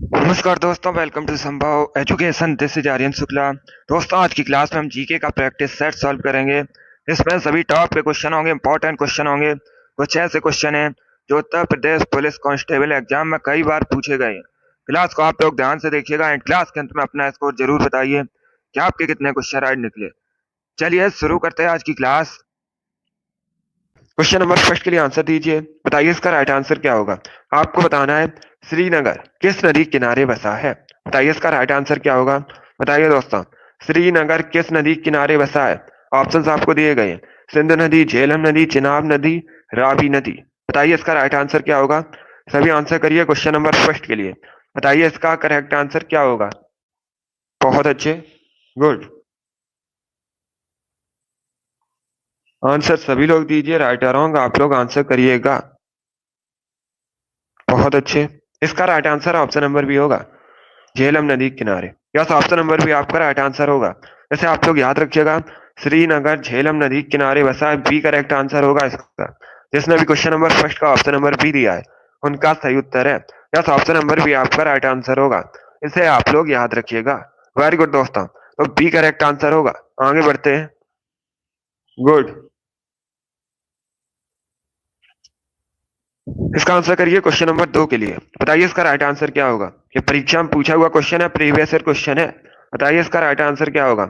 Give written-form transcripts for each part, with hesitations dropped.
नमस्कार दोस्तों, welcome to Sambhav education. This is Aryan Shukla. दोस्तों, आज की क्लास में हम जीके का प्रैक्टिस सेट सॉल्व करेंगे। इसमें सभी टॉप के क्वेश्चन होंगे, इंपॉर्टेंट क्वेश्चन होंगे। कुछ ऐसे क्वेश्चन हैं जो Uttar Pradesh police constable exam में कई बार पूछे गए हैं। क्लास को आप लोग ध्यान से देखिएगा एंड क्लास के अंत में अपना स्कोर जरूर बताइए कि आपके कितने क्वेश्चन राइट निकले। चलिए शुरू करते हैं आज की क्लास। क्वेश्चन नंबर फर्स्ट के लिए आंसर दीजिए। बताइए इसका राइट आंसर क्या होगा। आपको बताना है श्रीनगर किस नदी किनारे बसा है। बताइए इसका राइट आंसर क्या होगा। बताइए दोस्तों, श्रीनगर किस नदी किनारे बसा है। ऑप्शंस आपको दिए गए हैं, सिंधु नदी, झेलम नदी, चिनाब नदी, रावी नदी। बताइए इसका राइट आंसर क्या होगा। सभी आंसर करिए क्वेश्चन नंबर फर्स्ट के लिए। बताइए इसका करेक्ट आंसर क्या होगा। बहुत अच्छे, गुड। आंसर सभी लोग दीजिए, राइट और रॉन्ग आप लोग आंसर करिएगा। बहुत अच्छे। इसका right answer option number B होगा, झेलम नदी के किनारे। यस, ऑप्शन नंबर बी आपका राइट आंसर होगा। जैसे आप लोग याद रखिएगा, श्रीनगर झेलम नदी के किनारे बसा है, बी करेक्ट आंसर होगा इसका। जिसने भी क्वेश्चन नंबर फर्स्ट का ऑप्शन नंबर बी दिया है उनका सही उत्तर है। यस, ऑप्शन नंबर बी आपका राइट आंसर होगा। इसे आप लोग याद रखिएगा। वेरी गुड दोस्तों, तो बी करेक्ट आंसर होगा। आगे बढ़ते हैं। गुड। इसका आंसर करिए क्वेश्चन नंबर 2 के लिए। बताइए इसका राइट आंसर क्या होगा। ये परीक्षा में पूछा हुआ क्वेश्चन है, प्रीवियस ईयर क्वेश्चन है। बताइए इसका राइट आंसर क्या होगा।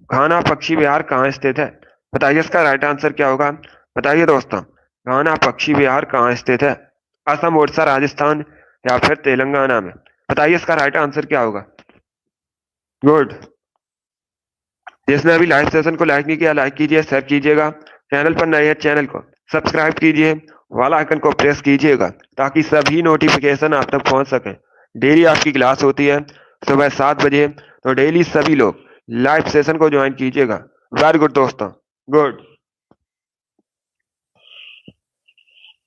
घाना पक्षी विहार कहाँ स्थित है। बताइए इसका राइट आंसर क्या होगा। बताइए दोस्तों, घाना पक्षी विहार कहाँ स्थित है। असम, उड़ीसा, राजस्थान या फिर तेलंगाना में। बताइए इसका राइट आंसर क्या होगा। गुड। जिसने अभी लाइव सेशन को लाइक नहीं किया, लाइक कीजिए, शेयर कीजिएगा। चैनल पर नए हैं, चैनल को सब्सक्राइब कीजिए, वाला आइकन को प्रेस कीजिएगा ताकि सभी नोटिफिकेशन आप तक पहुंच सके। डेली आपकी क्लास होती है सुबह 7 बजे, तो डेली सभी लोग लाइव सेशन को ज्वाइन कीजिएगा। वेरी गुड दोस्तों, गुड।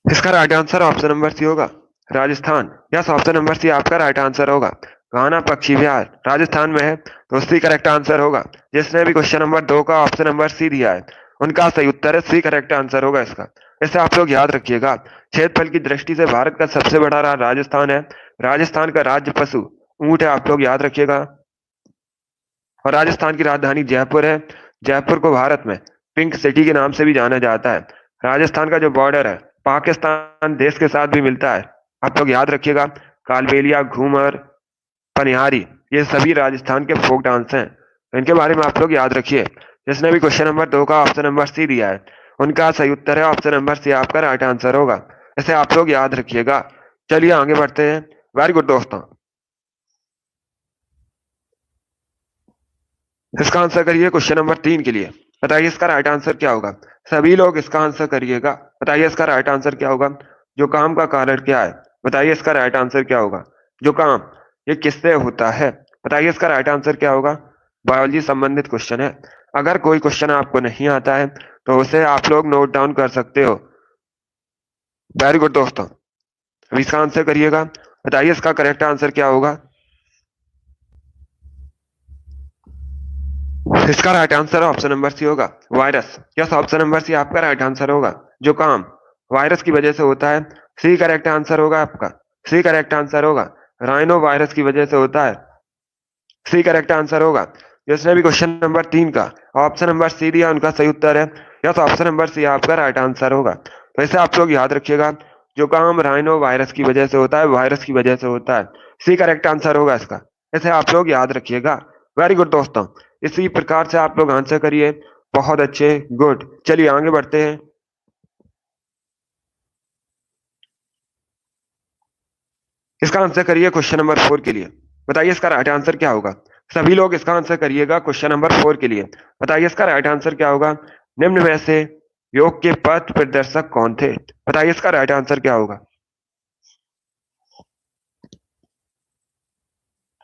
इसका right answer option number C होगा, Rajasthan. Yes, option number C आपका राइट आंसर होगा। घाना पक्षी विहार राजस्थान में है, तो सी करेक्ट आंसर होगा। जिसने भी क्वेश्चन नंबर 2 का ऑप्शन नंबर सी दिया है उनका सही उत्तर है, सी करेक्ट आंसर होगा इसका। इसे आप लोग याद रखिएगा। क्षेत्रफल की दृष्टि से भारत का सबसे बड़ा राजस्थान है। राजस्थान का राज्य पशु ऊंट है, आप लोग याद रखिएगा। और राजस्थान की राजधानी जयपुर है। जयपुर को भारत में पिंक सिटी के नाम से भी जाना जाता है। राजस्थान का जो बॉर्डर है पाकिस्तान देश के साथ भी मिलता है, आप लोग याद रखिएगा। कालबेलिया, घूमर, पनिहारी, ये सभी राजस्थान के फोक डांस हैं, तो इनके बारे में आप लोग याद रखिए। जिसने भी क्वेश्चन नंबर 2 का ऑप्शन नंबर सी दिया है उनका सही उत्तर है ऑप्शन नंबर सी आपका राइट आंसर होगा। इसे आप लोग याद रखिएगा। चलिए आगे बढ़ते हैं। वेरी गुड दोस्तों, इसका आंसर करिए क्वेश्चन नंबर 3 के लिए। बताइए इसका राइट आंसर क्या होगा। सभी लोग इसका आंसर करिएगा। बताइए इसका राइट आंसर क्या होगा। जो काम का कारण क्या है। बताइए इसका राइट आंसर क्या होगा। जो काम, ये किससे होता है। बताइए इसका राइट आंसर क्या होगा। बायोलॉजी संबंधित क्वेश्चन है। अगर कोई क्वेश्चन आपको नहीं आता है तो उसे आप लोग नोट डाउन कर सकते हो। वेरी गुड दोस्तों, अभी इसका आंसर करिएगा। बताइए इसका करेक्ट आंसर क्या होगा। इसका right answer option number C होगा, virus. Yes, option number C आपका राइट आंसर होगा। जो काम वायरस की वजह से होता है, सी करेक्ट आंसर होगा आपका। सी करेक्ट आंसर होगा। राइनो वायरस की वजह से होता है, सी करेक्ट आंसर होगा। जिसने भी क्वेश्चन नंबर 3 का ऑप्शन नंबर सी दिया उनका सही उत्तर है। यस, ऑप्शन नंबर सी आपका राइट आंसर होगा। तो इसे आप लोग याद रखिएगा। जो काम राइनो वायरस की वजह से होता है, वायरस की वजह से होता है, सी करेक्ट आंसर होगा इसका। इसे आप लोग याद रखिएगा। वेरी गुड दोस्तों, इसी प्रकार से आप लोग आंसर करिए। बहुत अच्छे, गुड। चलिए आगे बढ़ते हैं। इसका आंसर करिए क्वेश्चन नंबर 4 के लिए। बताइए इसका राइट आंसर क्या होगा। सभी लोग इसका आंसर करिएगा क्वेश्चन नंबर 4 के लिए। बताइए इसका राइट आंसर क्या होगा। निम्न में से योग के पथ प्रदर्शक कौन थे। बताइए इसका राइट आंसर क्या होगा।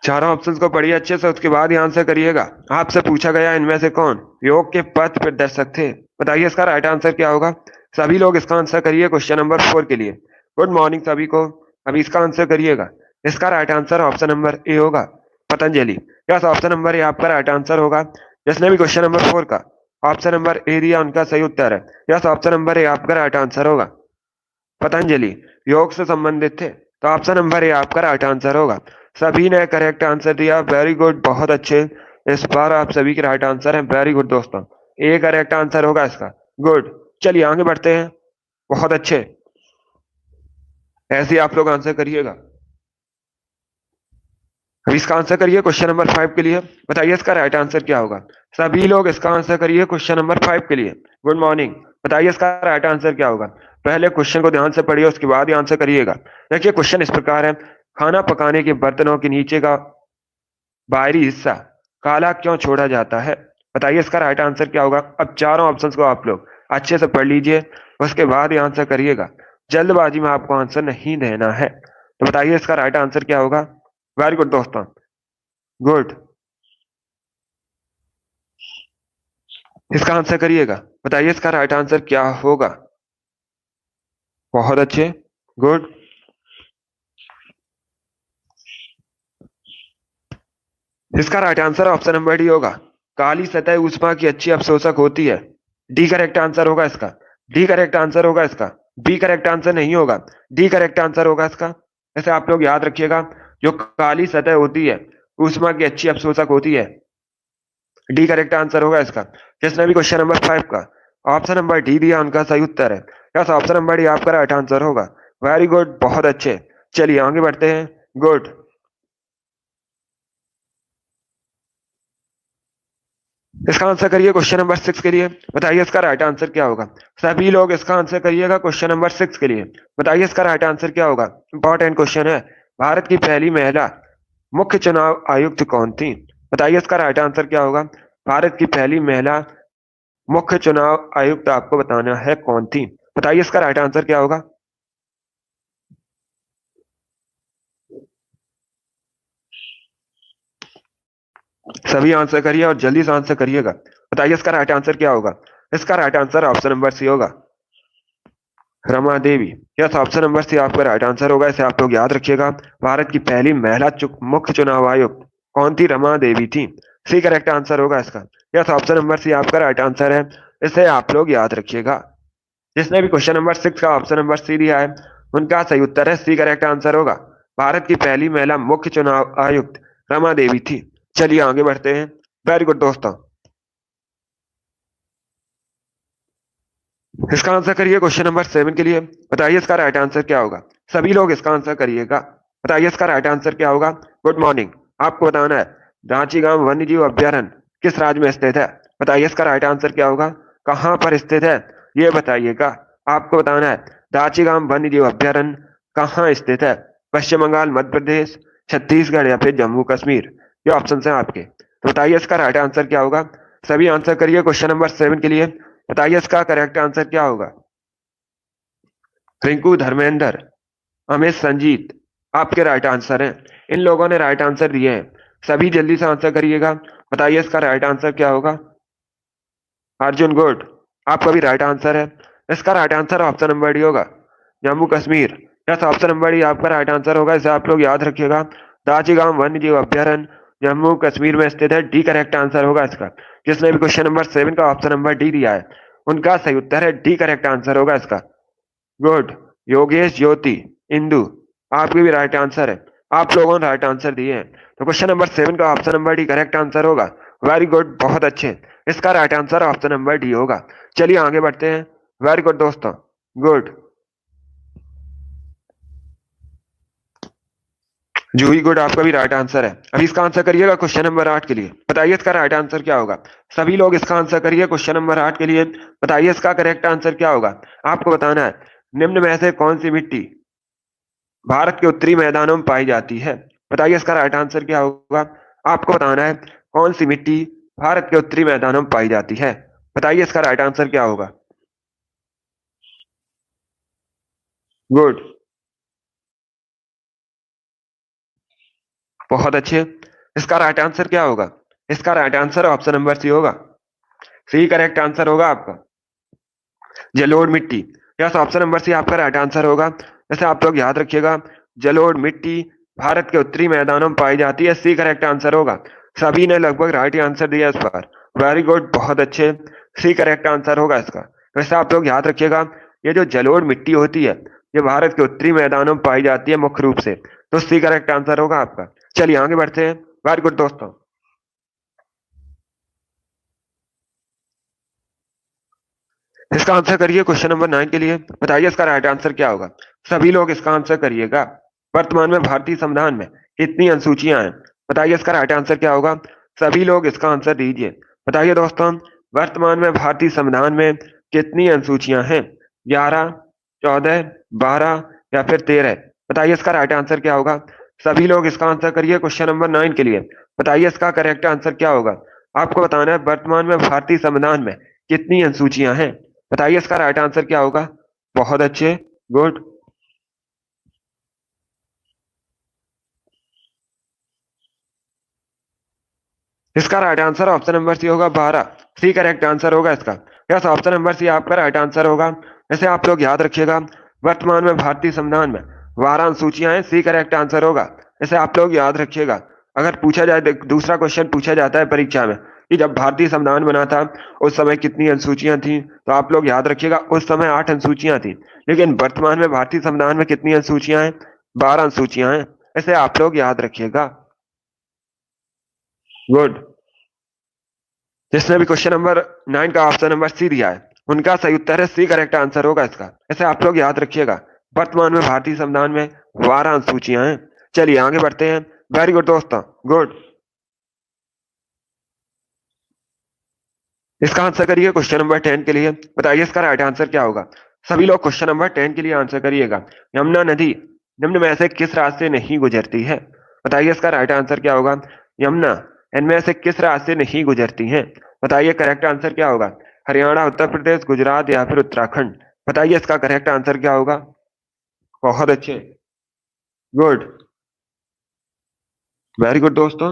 चारों ऑप्शंस को पढ़िए अच्छे से, उसके बाद ही आंसर करिएगा। आपसे पूछा गया इनमें से कौन योग के पथ प्रदर्शक थे। बताइए इसका राइट आंसर क्या होगा। सभी लोग इसका आंसर करिए क्वेश्चन नंबर 4 के लिए। गुड मॉर्निंग सभी को। अभी इसका आंसर करिएगा। इसका right answer option number A होगा, Patanjali. Yes, option number A आपका राइट आंसर होगा। जिसने भी क्वेश्चन नंबर 4 का ऑप्शन नंबर ए दिया उनका सही उत्तर है। यस, ऑप्शन नंबर ए आपका राइट आंसर होगा। पतंजलि योग से संबंधित थे, तो ऑप्शन नंबर ए आपका राइट आंसर होगा। सभी ने करेक्ट आंसर दिया, वेरी गुड, बहुत अच्छे। इस बार आप सभी के राइट आंसर हैं, वेरी गुड दोस्तों। ए करेक्ट आंसर होगा इसका। गुड, चलिए आगे बढ़ते हैं। बहुत अच्छे, ऐसे ही आप लोग आंसर करिएगा। अब इसका आंसर करिए क्वेश्चन नंबर 5 के लिए। बताइए इसका राइट आंसर क्या होगा। सभी लोग इसका आंसर करिए क्वेश्चन नंबर 5 के लिए। Good morning. बताइए इसका राइट आंसर क्या होगा। पहले क्वेश्चन को ध्यान से पढ़िए, उसके बाद ही आंसर करिएगा। देखिए क्वेश्चन इस प्रकार है, खाना पकाने के बर्तनों के नीचे का बाहरी हिस्सा काला क्यों छोड़ा जाता है। बताइए इसका राइट आंसर क्या होगा। अब चारों ऑप्शंस को आप लोग अच्छे से पढ़ लीजिए, उसके बाद ही आंसर करिएगा। जल्दबाजी में आपको आंसर नहीं देना है। तो बताइए इसका राइट आंसर क्या होगा। वेरी गुड दोस्तों, गुड। इसका आंसर करिएगा। बताइए इसका राइट आंसर क्या होगा। बहुत अच्छे, गुड। इसका right answer option number D होगा। काली सतह ऊष्मा की अच्छी अवशोषक होती है। डी करेक्ट आंसर होगा इसका। डी करेक्ट आंसर होगा इसका। बी करेक्ट आंसर नहीं होगा, डी करेक्ट आंसर होगा इसका। ऐसे आप लोग याद रखिएगा, जो काली सतह होती है ऊष्मा की अच्छी अवशोषक होती है। डी करेक्ट आंसर होगा इसका। जिसने भी क्वेश्चन नंबर 5 का ऑप्शन नंबर डी दिया उनका सही उत्तर है। यस, ऑप्शन नंबर डी आपका राइट आंसर होगा। वेरी गुड, बहुत अच्छे। चलिए आगे बढ़ते हैं। गुड। इसका आंसर करिए क्वेश्चन नंबर 6 के लिए। बताइए इसका राइट आंसर क्या होगा। सभी लोग इसका आंसर करिएगा क्वेश्चन नंबर 6 के लिए। बताइए इसका राइट आंसर क्या होगा। इंपॉर्टेंट क्वेश्चन है। भारत की पहली महिला मुख्य चुनाव आयुक्त कौन थी। बताइए इसका राइट आंसर क्या होगा। भारत की पहली महिला मुख्य चुनाव आयुक्त आपको बताना है कौन थी। बताइए इसका राइट आंसर क्या होगा। सभी आंसर करिए और जल्दी से आंसर करिएगा। बताइए इसका राइट आंसर क्या होगा। इसका right answer option number C होगा, Rama Devi. Yes, option number C आपका राइट आंसर होगा। इसे आप लोग याद रखिएगा। भारत की पहली महिला मुख्य चुनाव आयुक्त कौन थी। रमा देवी थी। सी करेक्ट आंसर होगा इसका। यस, ऑप्शन नंबर सी आपका राइट आंसर है। इसे आप लोग याद रखिएगा। जिसने भी क्वेश्चन नंबर 6 का ऑप्शन नंबर सी दिया है उनका सही उत्तर है सी करेक्ट आंसर होगा। भारत की पहली महिला मुख्य चुनाव आयुक्त रमा देवी थी। चलिए आगे बढ़ते हैं। वेरी गुड दोस्तों। इसका आंसर करिए क्वेश्चन नंबर 7 के लिए। बताइए इसका राइट आंसर क्या होगा। सभी लोग इसका आंसर करिएगा। बताइए इसका राइट आंसर क्या होगा। Good morning. आपको बताना है रांची गांव वन्य जीव अभ्यारण्य किस राज्य में स्थित है। बताइए इसका राइट आंसर क्या होगा। कहाँ पर स्थित है ये बताइएगा। आपको बताना है रांची गांव वन्य जीव अभ्यारण्य कहाँ स्थित है। पश्चिम बंगाल, मध्य प्रदेश, छत्तीसगढ़ या फिर जम्मू कश्मीर। ये ऑप्शन है आपके। तो बताइए इसका राइट आंसर क्या होगा। सभी आंसर करिए क्वेश्चन नंबर 7 के लिए। बताइए इसका करेक्ट आंसर क्या होगा। रिंकू, धर्मेंद्र, अमित, संजीत आपके राइट आंसर हैं। इन लोगों ने राइट आंसर दिए हैं। सभी जल्दी से आंसर करिएगा। बताइए इसका राइट आंसर क्या होगा। अर्जुन, गुड, आपका भी राइट आंसर है। इसका right answer option number D होगा, Jammu Kashmir. Yes, option number D आपका राइट आंसर होगा। इसे आप लोग याद रखिएगा। दाचीगांव वन्य जीव अभ्यारण्य जम्मू कश्मीर में स्थित है। डी करेक्ट आंसर होगा इसका। जिसने भी क्वेश्चन नंबर 7 का ऑप्शन नंबर डी दिया है उनका सही उत्तर है डी करेक्ट आंसर होगा इसका। गुड। योगेश, ज्योति, इंदु आपके भी राइट आंसर है। आप लोगों ने राइट आंसर दिए हैं। तो क्वेश्चन नंबर 7 का option number D correct answer होगा। वेरी गुड, बहुत अच्छे। इसका right answer option number D होगा। चलिए आगे बढ़ते हैं। वेरी गुड दोस्तों, गुड। जूही, गुड, आपका भी राइट आंसर है। अभी इसका आंसर करिएगा क्वेश्चन नंबर 8 के लिए। बताइए इसका राइट आंसर क्या होगा। सभी लोग इसका आंसर करिए क्वेश्चन नंबर 8 के लिए। बताइए इसका करेक्ट आंसर क्या होगा। आपको बताना है निम्न में से कौन सी मिट्टी भारत के उत्तरी मैदानों में पाई जाती है। बताइए इसका राइट आंसर क्या होगा। आपको बताना है कौन सी मिट्टी भारत के उत्तरी मैदानों में पाई जाती है। बताइए इसका राइट आंसर क्या होगा। गुड, बहुत अच्छे। इसका राइट आंसर क्या होगा। इसका right answer option number C होगा। सी करेक्ट आंसर होगा आपका, जलोढ़ मिट्टी। यस, ऑप्शन नंबर सी आपका राइट आंसर होगा। जैसे आप लोग याद रखिएगा, जलोढ़ मिट्टी भारत के उत्तरी मैदानों में पाई जाती है। सी करेक्ट आंसर होगा। सभी ने लगभग राइट आंसर दिया इस बार। वेरी गुड, बहुत अच्छे। सी करेक्ट आंसर होगा इसका। वैसे आप लोग याद रखिएगा, ये जो जलोढ़ मिट्टी होती है ये भारत के उत्तरी मैदानों में पाई जाती है मुख्य रूप से। तो सी करेक्ट आंसर होगा आपका। चलिए आगे बढ़ते हैं। वेरी गुड दोस्तों। इसका आंसर करिए क्वेश्चन नंबर 9 के लिए। बताइए इसका राइट आंसर क्या होगा। सभी लोग इसका आंसर करिएगा। वर्तमान में भारतीय संविधान में कितनी अनुसूचियां हैं। बताइए इसका राइट आंसर क्या होगा। सभी लोग इसका आंसर दीजिए। बताइए दोस्तों, वर्तमान में भारतीय संविधान में कितनी अनुसूचियां हैं। 11, 14, 12 या फिर 13। बताइए इसका राइट आंसर क्या होगा। सभी लोग इसका आंसर करिए क्वेश्चन नंबर 9 के लिए। बताइए इसका करेक्ट आंसर क्या होगा। आपको बताना है वर्तमान में भारतीय संविधान में कितनी अनुसूचियां हैं। बताइए इसका राइट आंसर क्या होगा। बहुत अच्छे, गुड। इसका right answer option number C होगा 12। सी करेक्ट आंसर होगा इसका। यस, ऑप्शन नंबर सी आपका राइट आंसर होगा। ऐसे आप लोग याद रखिएगा, वर्तमान में भारतीय संविधान में 12 अनुसूचियां हैं। सी करेक्ट आंसर होगा। ऐसे आप लोग याद रखिएगा। अगर पूछा जाए, दूसरा क्वेश्चन पूछा जाता है परीक्षा में कि जब भारतीय संविधान बना था उस समय कितनी अनुसूचियां थी, तो आप लोग याद रखिएगा उस समय 8 अनुसूचियां थी। लेकिन वर्तमान में भारतीय संविधान में कितनी अनुसूचियां हैं। 12 अनुसूचियां हैं। ऐसे आप लोग याद रखिएगा। गुड। जिसने भी क्वेश्चन नंबर 9 का ऑप्शन नंबर सी दिया है उनका सही उत्तर है सी करेक्ट आंसर होगा इसका। ऐसे आप लोग याद रखिएगा, वर्तमान में भारतीय संविधान में 12 अनुसूचियां हैं। चलिए आगे बढ़ते हैं। वेरी गुड दोस्तों, गुड। इसका आंसर करिए क्वेश्चन नंबर 10 के लिए। बताइए इसका राइट आंसर क्या होगा। सभी लोग क्वेश्चन नंबर 10 के लिए आंसर करिएगा। यमुना नदी निम्न में से किस राज्य से नहीं गुजरती है। बताइए इसका राइट आंसर क्या होगा। यमुना इनमें से किस राज्य से नहीं गुजरती है। बताइए करेक्ट आंसर क्या होगा। हरियाणा, उत्तर प्रदेश, गुजरात या फिर उत्तराखंड। बताइए इसका करेक्ट आंसर क्या होगा। बहुत अच्छे, गुड, वेरी गुड दोस्तों।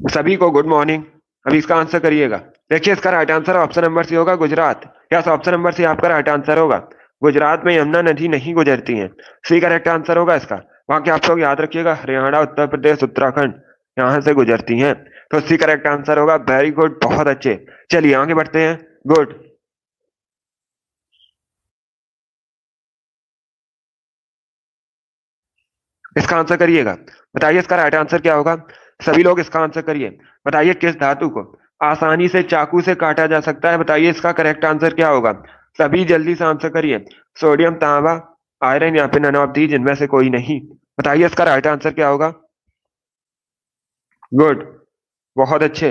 सभी को गुड मॉर्निंग। अभी इसका आंसर करिएगा। देखिए इसका right answer option number C होगा Gujarat. Yes, option number C आपका राइट आंसर होगा। गुजरात में यमुना नदी नहीं गुजरती है। सी करेक्ट आंसर होगा इसका। बाकी आप लोग याद रखिएगा, हरियाणा, उत्तर प्रदेश, उत्तराखंड यहां से गुजरती हैं। तो सी करेक्ट आंसर होगा। वेरी गुड, बहुत अच्छे। चलिए आगे बढ़ते हैं। गुड। इसका आंसर करिएगा। बताइए इसका राइट आंसर क्या होगा। सभी लोग इसका आंसर करिए। बताइए किस धातु को आसानी से चाकू से काटा जा सकता है। बताइए इसका करेक्ट आंसर क्या होगा। सभी जल्दी से आंसर करिए। सोडियम, तांबा, आयरन या फिर नन ऑफ दीज, इनमें से कोई नहीं। बताइए इसका राइट आंसर क्या होगा। गुड, बहुत अच्छे,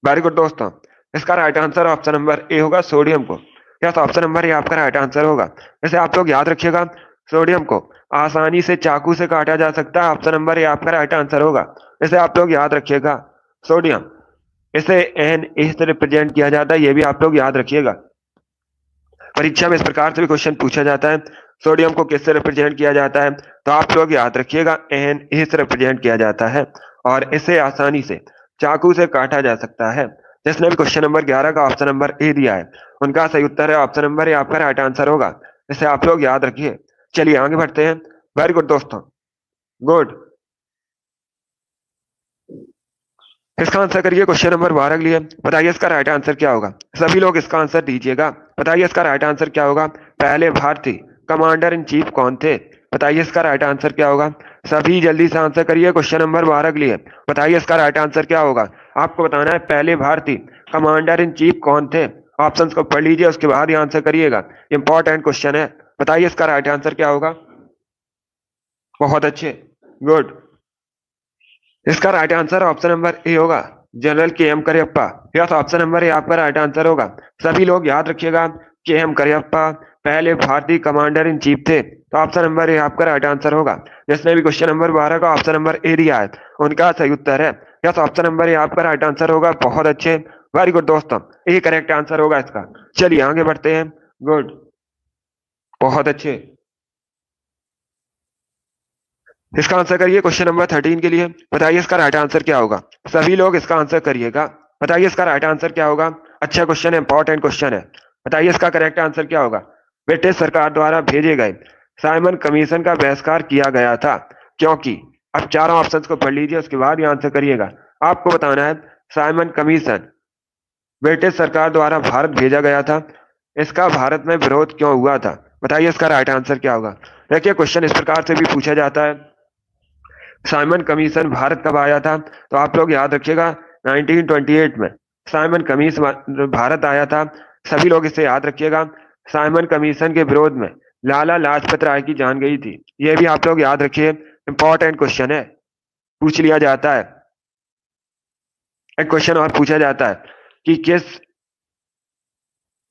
वेरी गुड दोस्तों। इसका right answer option number A होगा, सोडियम को। यस, ऑप्शन नंबर ए आपका राइट आंसर होगा। वैसे आप लोग याद रखिएगा, सोडियम को आसानी से चाकू से काटा जा सकता है। ऑप्शन नंबर ए आपका राइट आंसर होगा। वैसे आप लोग याद रखिएगा, सोडियम इसे एन ए से रिप्रेजेंट किया जाता है। ये भी आप लोग याद रखिएगा। परीक्षा में इस प्रकार से भी क्वेश्चन पूछा जाता है, सोडियम को किससे रिप्रेजेंट किया जाता है। तो आप लोग याद रखिएगा, एन ए से रिप्रेजेंट किया जाता है और इसे आसानी से चाकू से काटा जा सकता है। जिसने भी क्वेश्चन नंबर 11 का ऑप्शन नंबर ए दिया है उनका सही उत्तर है ऑप्शन नंबर ए आपका राइट आंसर होगा। इसे आप लोग याद रखिए। चलिए आगे बढ़ते हैं। वेरी गुड दोस्तों, गुड। इसका आंसर करिए क्वेश्चन नंबर 12 के लिए। बताइए इसका राइट आंसर क्या होगा। सभी लोग इसका आंसर दीजिएगा। बताइए इसका राइट आंसर क्या होगा। पहले भारतीय कमांडर इन चीफ कौन थे। बताइए इसका राइट आंसर क्या होगा। सभी जल्दी से आंसर करिए क्वेश्चन नंबर 12 के लिए। बताइए इसका राइट आंसर क्या होगा। आपको बताना है पहले भारतीय कमांडर इन चीफ कौन थे। ऑप्शंस को पढ़ लीजिए, उसके बाद ही आंसर करिएगा। इंपॉर्टेंट क्वेश्चन है। बताइए इसका राइट आंसर क्या होगा। बहुत अच्छे, गुड। इसका right answer option number A होगा, general K M Cariappa. Yes, option number A आपका राइट आंसर होगा। सभी लोग याद रखिएगा, के एम करियप्पा पहले भारतीय कमांडर इन चीफ थे। तो ऑप्शन नंबर ए आपका राइट आंसर होगा। जिसने भी क्वेश्चन नंबर 12 का ऑप्शन नंबर ए दिया है उनका सही उत्तर है। यस, ऑप्शन नंबर ए आपका राइट आंसर होगा। बहुत अच्छे, वेरी गुड दोस्तों, यही करेक्ट आंसर होगा इसका। चलिए आगे बढ़ते हैं। गुड, बहुत अच्छे। इसका आंसर करिए क्वेश्चन नंबर 13 के लिए। बताइए इसका राइट आंसर क्या होगा। सभी लोग इसका आंसर करिएगा। बताइए इसका राइट आंसर क्या होगा। अच्छा क्वेश्चन है, इंपॉर्टेंट क्वेश्चन है। बताइए इसका करेक्ट आंसर क्या होगा। ब्रिटिश सरकार द्वारा भेजे गए साइमन कमीशन का बहिष्कार किया गया था क्योंकि, अब चारों ऑप्शन को पढ़ लीजिए, उसके बाद ही आंसर करिएगा। आपको बताना है साइमन कमीशन ब्रिटिश सरकार द्वारा भारत भेजा गया था, इसका भारत में विरोध क्यों हुआ था। बताइए इसका राइट आंसर क्या होगा। देखिए क्वेश्चन इस प्रकार से भी पूछा जाता है, साइमन कमीशन भारत कब आया था? तो आप लोग याद रखिएगा 1928 में साइमन कमीशन भारत आया था। सभी लोग इसे याद रखिएगा। साइमन कमीशन के विरोध में लाला लाजपत राय की जान गई थी। यह भी आप लोग याद रखिए, इंपॉर्टेंट क्वेश्चन है, पूछ लिया जाता है। एक क्वेश्चन और पूछा जाता है कि किस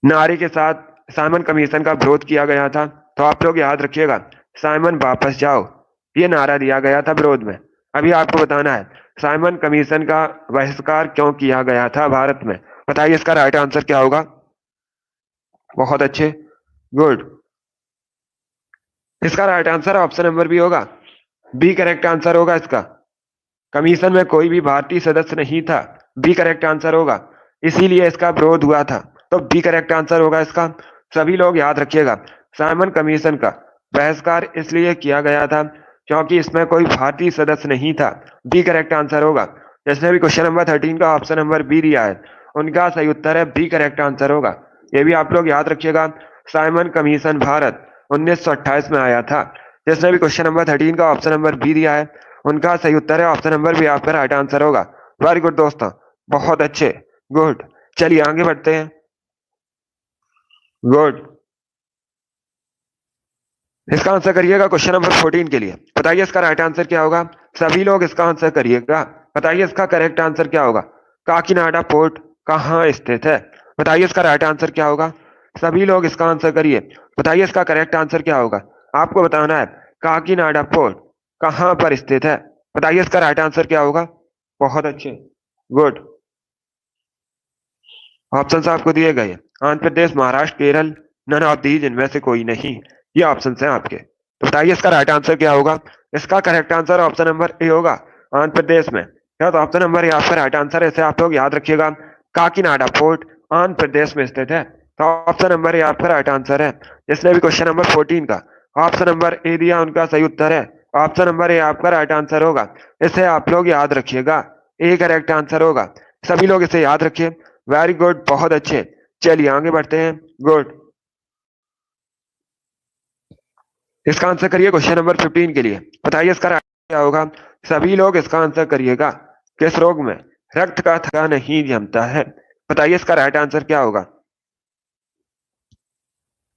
नारे के साथ साइमन कमीशन का विरोध किया गया था? तो आप लोग याद रखिएगा, साइमन वापस जाओ, ये नारा दिया गया था विरोध में। अभी आपको बताना है साइमन कमीशन का बहिष्कार क्यों किया गया था भारत में। बताइए इसका राइट आंसर क्या होगा। बहुत अच्छे, गुड। इसका right answer option number B होगा, बी करेक्ट आंसर होगा इसका। कमीशन में कोई भी भारतीय सदस्य नहीं था, बी करेक्ट आंसर होगा, इसीलिए इसका विरोध हुआ था। तो बी करेक्ट आंसर होगा इसका। सभी लोग याद रखिएगा, साइमन कमीशन का बहिष्कार इसलिए किया गया था क्योंकि इसमें कोई भारतीय सदस्य नहीं था, बी करेक्ट आंसर होगा। जिसने भी क्वेश्चन नंबर 13 का ऑप्शन नंबर बी दिया है उनका सही उत्तर है बी करेक्ट आंसर होगा। ये भी आप लोग याद रखिएगा, साइमन कमीशन भारत 1928 में आया था। जिसने भी क्वेश्चन नंबर 13 का ऑप्शन नंबर बी दिया है उनका सही उत्तर है ऑप्शन नंबर बी, आपका राइट आंसर होगा। वेरी गुड दोस्तों, बहुत अच्छे, गुड। चलिए आगे बढ़ते हैं, गुड। इसका आंसर करिएगा क्वेश्चन नंबर 14 के लिए। बताइए इसका राइट आंसर क्या होगा। सभी लोग इसका आंसर करिएगा। बताइए इसका करेक्ट आंसर क्या होगा। काकीनाडा पोर्ट कहाँ स्थित है? बताइए इसका राइट आंसर क्या होगा। सभी लोग इसका आंसर करिए। बताइए इसका करेक्ट आंसर क्या होगा। आपको बताना है काकीनाडा पोर्ट कहाँ पर स्थित है। बताइए इसका राइट आंसर क्या होगा। बहुत अच्छे, गुड। ऑप्शन आपको दिए गए, Andhra Pradesh, Maharashtra, Kerala, none of these, इनमें से कोई नहीं। ये ऑप्शन हैं आपके। तो बताइए इसका राइट आंसर क्या होगा। इसका correct answer option number A होगा, आंध्र प्रदेश में। या तो ऑप्शन नंबर ए आपका राइट आंसर है, इसे आप लोग याद रखिएगा। काकीनाडा पोर्ट आंध्र प्रदेश में स्थित है। तो ऑप्शन नंबर ए आपका राइट आंसर है। जिसने भी क्वेश्चन नंबर 14 का ऑप्शन नंबर ए दिया उनका सही उत्तर है ऑप्शन नंबर ए, आपका राइट आंसर होगा। इसे आप लोग याद रखिएगा, ए करेक्ट आंसर होगा। सभी लोग इसे याद रखिए। वेरी गुड, बहुत अच्छे। चलिए आगे बढ़ते हैं, गुड। इसका आंसर करिए क्वेश्चन नंबर 15 के लिए। बताइए इसका राइट क्या होगा। सभी लोग इसका आंसर करिएगा। किस रोग में रक्त का थक्का नहीं जमता है? बताइए इसका राइट आंसर क्या होगा।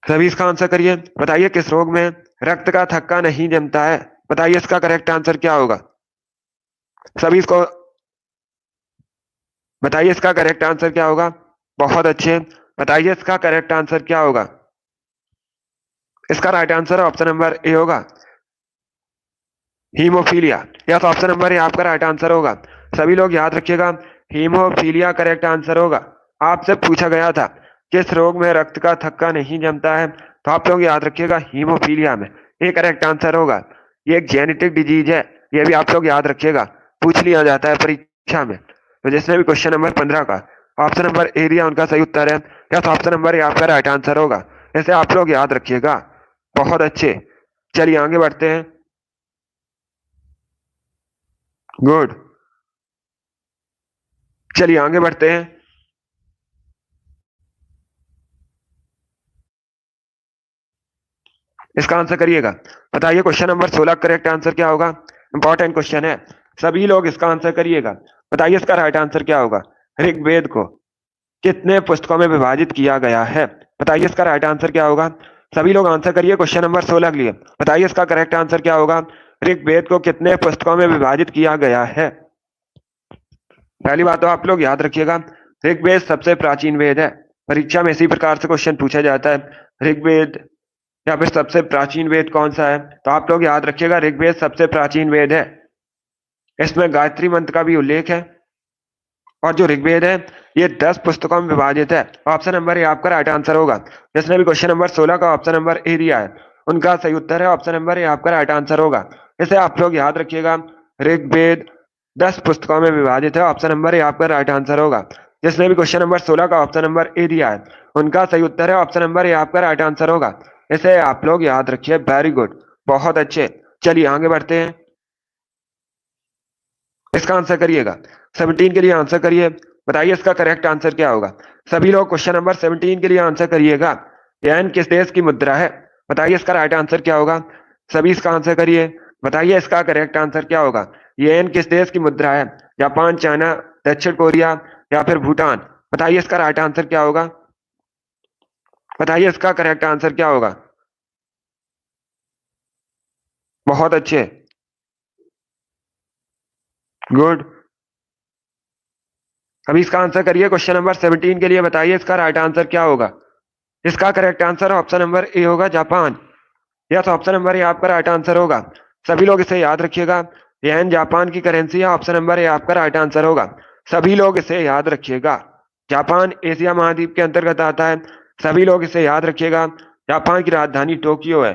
सभी इसका आंसर करिए। बताइए किस रोग में रक्त का थक्का नहीं जमता है? बताइए इसका करेक्ट आंसर क्या होगा। सभी इसको बताइए इसका करेक्ट आंसर क्या होगा। बहुत अच्छे, बताइए इसका करेक्ट आंसर क्या होगा। इसका right answer option number A होगा, haemophilia. Yes, option number A आपका राइट आंसर होगा। सभी लोग याद रखिएगा, हीमोफीलिया करेक्ट आंसर होगा। आपसे पूछा गया था किस रोग में रक्त का थक्का नहीं जमता है, तो आप लोग याद रखिएगा हीमोफीलिया में, ये करेक्ट आंसर होगा। ये एक जेनेटिक डिजीज है, ये भी आप लोग याद रखिएगा, पूछ लिया जाता है परीक्षा में। तो जिसने भी क्वेश्चन नंबर 15 का ऑप्शन नंबर ए दिया उनका सही उत्तर है, या तो ऑप्शन नंबर ए आपका राइट आंसर होगा। इसे आप लोग याद रखिएगा, बहुत अच्छे। चलिए आगे बढ़ते हैं, गुड। चलिए आगे बढ़ते हैं, इसका आंसर करिएगा। बताइए क्वेश्चन नंबर 16 करेक्ट आंसर क्या होगा। इंपॉर्टेंट क्वेश्चन है, सभी लोग इसका आंसर करिएगा। बताइए इसका राइट आंसर क्या होगा। ऋग्वेद को कितने पुस्तकों में विभाजित किया गया है? बताइए इसका राइट आंसर क्या होगा। सभी लोग आंसर करिए क्वेश्चन नंबर 16 के लिए। बताइए इसका करेक्ट आंसर क्या होगा। ऋग्वेद को कितने पुस्तकों में विभाजित किया गया है? पहली बात तो आप लोग याद रखिएगा, ऋग्वेद सबसे प्राचीन वेद है। परीक्षा में इसी प्रकार से क्वेश्चन पूछा जाता है, ऋग्वेद या फिर सबसे प्राचीन वेद कौन सा है? तो आप लोग याद रखिएगा ऋग्वेद सबसे प्राचीन वेद है। इसमें गायत्री मंत्र का भी उल्लेख है, और जो ऋग्वेद है ये 10 पुस्तकों में विभाजित है। ऑप्शन नंबर ए आपका राइट आंसर होगा। जिसने भी क्वेश्चन नंबर 16 का ऑप्शन नंबर ए दिया है उनका सही उत्तर है ऑप्शन नंबर ए आपका राइट आंसर होगा। इसे आप लोग याद रखिएगा, ऋग्वेद 10 पुस्तकों में विभाजित है, ऑप्शन नंबर ए आपका राइट आंसर होगा। जिसने भी क्वेश्चन नंबर 16 का ऑप्शन नंबर ए दिया है उनका सही उत्तर है ऑप्शन नंबर ए आपका राइट आंसर होगा। इसे आप लोग याद रखिए, वेरी गुड, बहुत अच्छे। चलिए आगे बढ़ते हैं, इसका आंसर करिएगा। 17 के लिए आंसर करिए। बताइए इसका करेक्ट आंसर क्या होगा। सभी लोग क्वेश्चन नंबर 17 के लिए आंसर करिएगा। यन किस देश की मुद्रा है? बताइए इसका राइट आंसर क्या होगा। सभी इसका आंसर करिए। बताइए इसका करेक्ट आंसर क्या होगा। येन किस देश की मुद्रा है। जापान, चाइना, दक्षिण कोरिया या फिर भूटान। बताइए इसका राइट आंसर क्या होगा। बताइए इसका करेक्ट आंसर क्या होगा। बहुत अच्छे, गुड। अभी इसका आंसर करिए क्वेश्चन नंबर 17 के लिए। बताइए इसका राइट आंसर क्या होगा। इसका correct answer option number A होगा, Japan. Yes, option number A आपका राइट आंसर होगा। सभी लोग इसे याद रखिएगा। येन जापान की करेंसी है। ऑप्शन नंबर ए आपका राइट आंसर होगा। सभी लोग इसे याद रखिएगा। जापान एशिया महाद्वीप के अंतर्गत आता है। सभी लोग इसे याद रखिएगा। जापान की राजधानी टोक्यो है।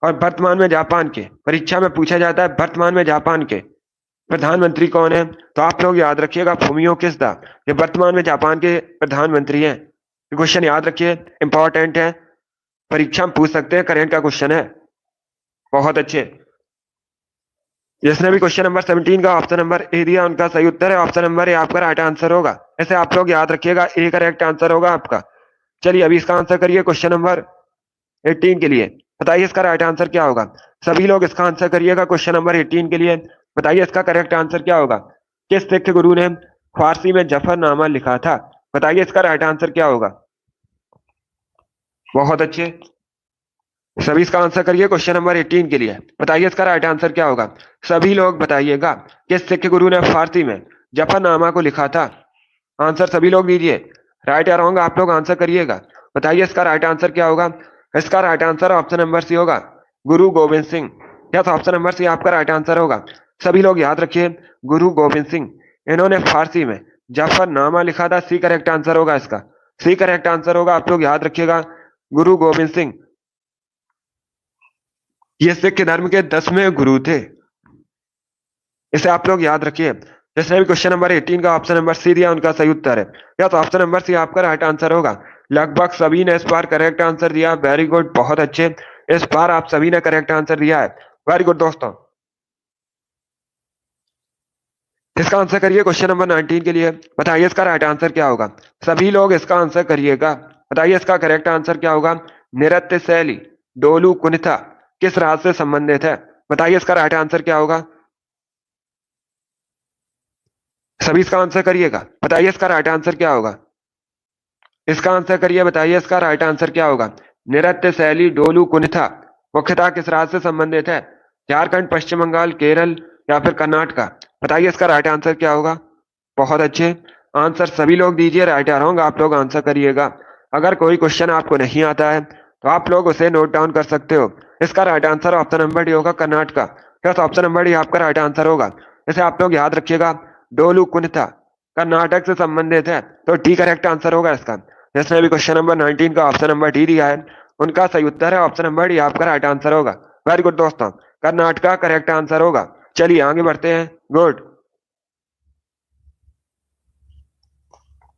और वर्तमान में जापान के, परीक्षा में पूछा जाता है वर्तमान में जापान के प्रधानमंत्री कौन है, तो आप लोग याद रखिएगा फूमियो किशिदा। ये वर्तमान में जापान के प्रधानमंत्री हैं। क्वेश्चन याद रखिए, इंपॉर्टेंट है, परीक्षा में पूछ सकते हैं, करेंट का क्वेश्चन है। बहुत अच्छे। जिसने भी क्वेश्चन नंबर 17 का ऑप्शन नंबर ए दिया उनका सही उत्तर है ऑप्शन नंबर ए आपका राइट आंसर होगा। ऐसे आप लोग याद रखिएगा, ए करेक्ट आंसर होगा आपका। चलिए अभी इसका आंसर करिए क्वेश्चन नंबर 18 के लिए। बताइए इसका राइट आंसर क्या होगा। सभी लोग इसका आंसर करिएगा क्वेश्चन नंबर 18 के लिए। बताइए इसका करेक्ट आंसर क्या होगा। किस सिख गुरु ने फारसी में जफरनामा लिखा था। बताइए इसका राइट आंसर क्या होगा। बहुत अच्छे, सभी इसका आंसर करिए क्वेश्चन नंबर 18 के लिए। बताइए इसका राइट आंसर क्या होगा। सभी लोग बताइएगा किस सिख गुरु ने फारसी में जफरनामा को लिखा था। आंसर सभी लोग दीजिए। राइट या रॉन्ग आप लोग आंसर करिएगा। बताइए इसका राइट आंसर क्या होगा। इसका right answer option number C होगा, Guru Gobind Singh. Yes, option number C आपका राइट आंसर होगा। सभी लोग याद रखिए, गुरु गोविंद सिंह, इन्होंने फारसी में जफरनामा लिखा था। सी करेक्ट आंसर होगा इसका। सी करेक्ट आंसर होगा, आप लोग याद रखिएगा, गुरु गोविंद सिंह। ये सिख धर्म के 10वें गुरु थे। इसे आप लोग याद रखिए। जिसने भी क्वेश्चन नंबर 18 का ऑप्शन नंबर सी दिया उनका सही उत्तर है। या तो ऑप्शन नंबर सी आपका राइट आंसर होगा। लगभग सभी ने इस बार करेक्ट आंसर दिया। वेरी गुड, बहुत अच्छे। इस बार आप सभी ने करेक्ट आंसर दिया है। वेरी गुड दोस्तों। इसका आंसर करिए क्वेश्चन नंबर 19 के लिए। बताइए इसका राइट आंसर क्या होगा। सभी लोग इसका आंसर करिएगा। बताइए इसका करेक्ट आंसर क्या होगा। नृत्य शैली डोलू कुनिथा किस राज्य से संबंधित है। बताइए इसका राइट आंसर क्या होगा। सभी इसका आंसर करिएगा। बताइए इसका राइट आंसर क्या होगा। इसका आंसर करिए। बताइए इसका राइट आंसर क्या होगा। नृत्य शैली डोलू कुनिथा मुख्यतः किस राज्य से संबंधित है। झारखंड, पश्चिम बंगाल, केरल या फिर कर्नाटका। बताइए इसका राइट आंसर क्या होगा। बहुत अच्छे आंसर सभी लोग दीजिए। राइट या रॉन्ग आप लोग आंसर करिएगा। अगर कोई क्वेश्चन आपको नहीं आता है तो आप लोग उसे नोट डाउन कर सकते हो। इसका right answer option number D होगा, Karnataka. Yes, option number D आपका राइट आंसर होगा। इसे आप लोग याद रखिएगा, डोलू कुनिथा कर्नाटक से संबंधित है, तो डी करेक्ट आंसर होगा इसका। जिसने भी क्वेश्चन नंबर 19 का ऑप्शन नंबर डी दिया है उनका सही उत्तर है ऑप्शन नंबर डी आपका राइट आंसर होगा। वेरी गुड दोस्तों, कर्नाटका करेक्ट आंसर होगा। चलिए आगे बढ़ते हैं। गुड।